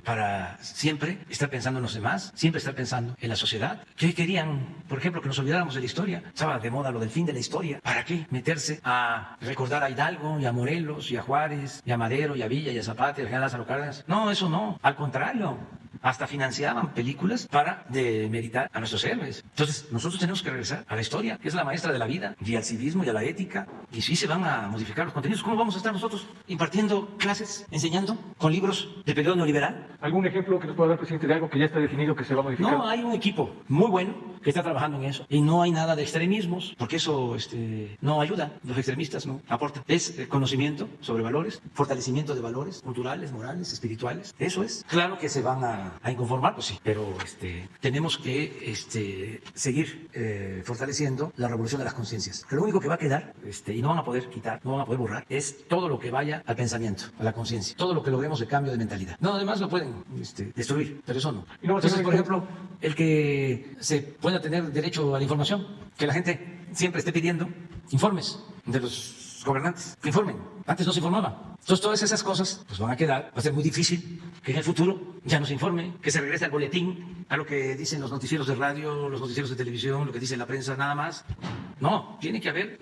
para siempre estar pensando en los demás, siempre estar pensando en la sociedad. ¿Qué querían? Por ejemplo, que nos olvidáramos de la historia. Estaba de moda lo del fin de la historia. ¿Para qué meterse a recordar a Hidalgo, y a Morelos, y a Juárez, y a Madero, y a Villa, y a Zapata, y a General Lázaro Cárdenas? No, eso no. Al contrario. Hasta financiaban películas para demeritar a nuestros héroes. Entonces, nosotros tenemos que regresar a la historia, que es la maestra de la vida, y al civismo y a la ética. Y si se van a modificar los contenidos, ¿cómo vamos a estar nosotros impartiendo clases, enseñando con libros de periodo neoliberal? ¿Algún ejemplo que nos pueda dar, presidente, de algo que ya está definido que se va a modificar? No, hay un equipo muy bueno que está trabajando en eso. Y no hay nada de extremismos, porque eso no ayuda. Los extremistas no aportan. Es conocimiento sobre valores, fortalecimiento de valores culturales, morales, espirituales. Eso es. Claro que se van a inconformar, pues sí, pero tenemos que seguir fortaleciendo la revolución de las conciencias. Lo único que va a quedar, y no van a poder quitar, no van a poder borrar, es todo lo que vaya al pensamiento, a la conciencia, todo lo que logremos de cambio de mentalidad. No, además lo pueden destruir, pero eso no. Entonces, por ejemplo, el que se pueda tener derecho a la información, que la gente siempre esté pidiendo informes de los gobernantes, que informen. Antes no se informaba. Entonces, todas esas cosas pues van a quedar. Va a ser muy difícil que en el futuro ya no se informe, que se regrese al boletín, a lo que dicen los noticieros de radio, los noticieros de televisión, lo que dice la prensa, nada más. No, tiene que haber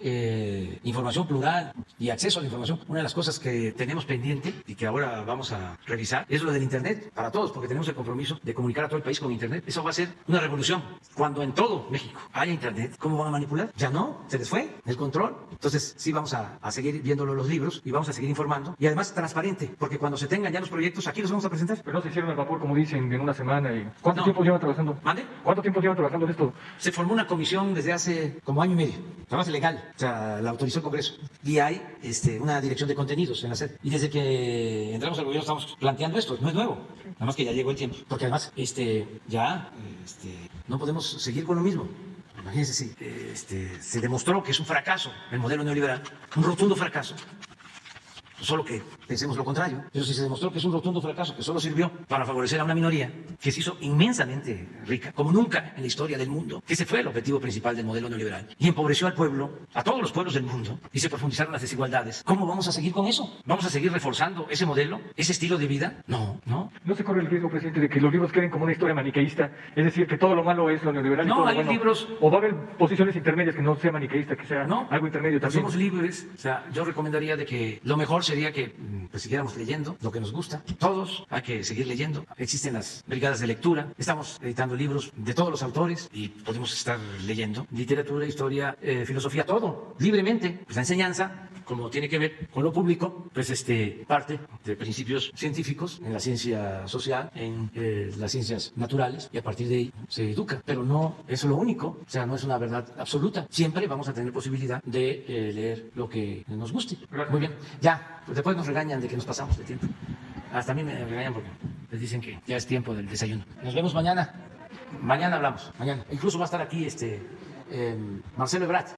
información plural y acceso a la información. Una de las cosas que tenemos pendiente y que ahora vamos a revisar es lo del Internet para todos, porque tenemos el compromiso de comunicar a todo el país con Internet. Eso va a ser una revolución. Cuando en todo México haya Internet, ¿cómo van a manipular? Ya no, se les fue el control. Entonces, sí vamos a seguir viéndolo en los libros y vamos a seguir informando. Y además transparente, porque cuando se tengan ya los proyectos, aquí los vamos a presentar. Pero no se hicieron al vapor, como dicen, en una semana. ¿Cuánto tiempo llevan trabajando? ¿Mande? ¿Cuánto tiempo llevan trabajando en esto? Se formó una comisión desde hace como año y medio. Trabajo legal, o sea, la autorizó el Congreso. Y hay una dirección de contenidos en la SED. Y desde que entramos al gobierno estamos planteando esto. No es nuevo, nada más que ya llegó el tiempo. Porque además, no podemos seguir con lo mismo. Imagínense si se demostró que es un fracaso el modelo neoliberal, un rotundo fracaso. Solo que pensemos lo contrario. Pero si se demostró que es un rotundo fracaso, que solo sirvió para favorecer a una minoría que se hizo inmensamente rica, como nunca en la historia del mundo, que ese fue el objetivo principal del modelo neoliberal, y empobreció al pueblo, a todos los pueblos del mundo, y se profundizaron las desigualdades, ¿cómo vamos a seguir con eso? ¿Vamos a seguir reforzando ese modelo, ese estilo de vida? No. ¿No se corre el riesgo, presidente, de que los libros queden como una historia maniqueísta? Es decir, que todo lo malo es lo neoliberal y todo lo bueno. Libros... ¿O va a haber posiciones intermedias que no sea maniqueísta, que sea algo intermedio también? Somos libres. O sea, yo recomendaría de que lo mejor sería que siguiéramos leyendo lo que nos gusta. Todos hay que seguir leyendo. Existen las brigadas de lectura. Estamos editando libros de todos los autores y podemos estar leyendo literatura, historia, filosofía, todo libremente. Pues la enseñanza, como tiene que ver con lo público, pues parte de principios científicos en la ciencia social, en las ciencias naturales, y a partir de ahí se educa. Pero no es lo único, o sea, no es una verdad absoluta. Siempre vamos a tener posibilidad de leer lo que nos guste. Muy bien, ya, pues después nos regañan de que nos pasamos de tiempo. Hasta a mí me regañan porque les dicen que ya es tiempo del desayuno. Nos vemos mañana. Mañana hablamos, mañana. Incluso va a estar aquí Marcelo Ebrard.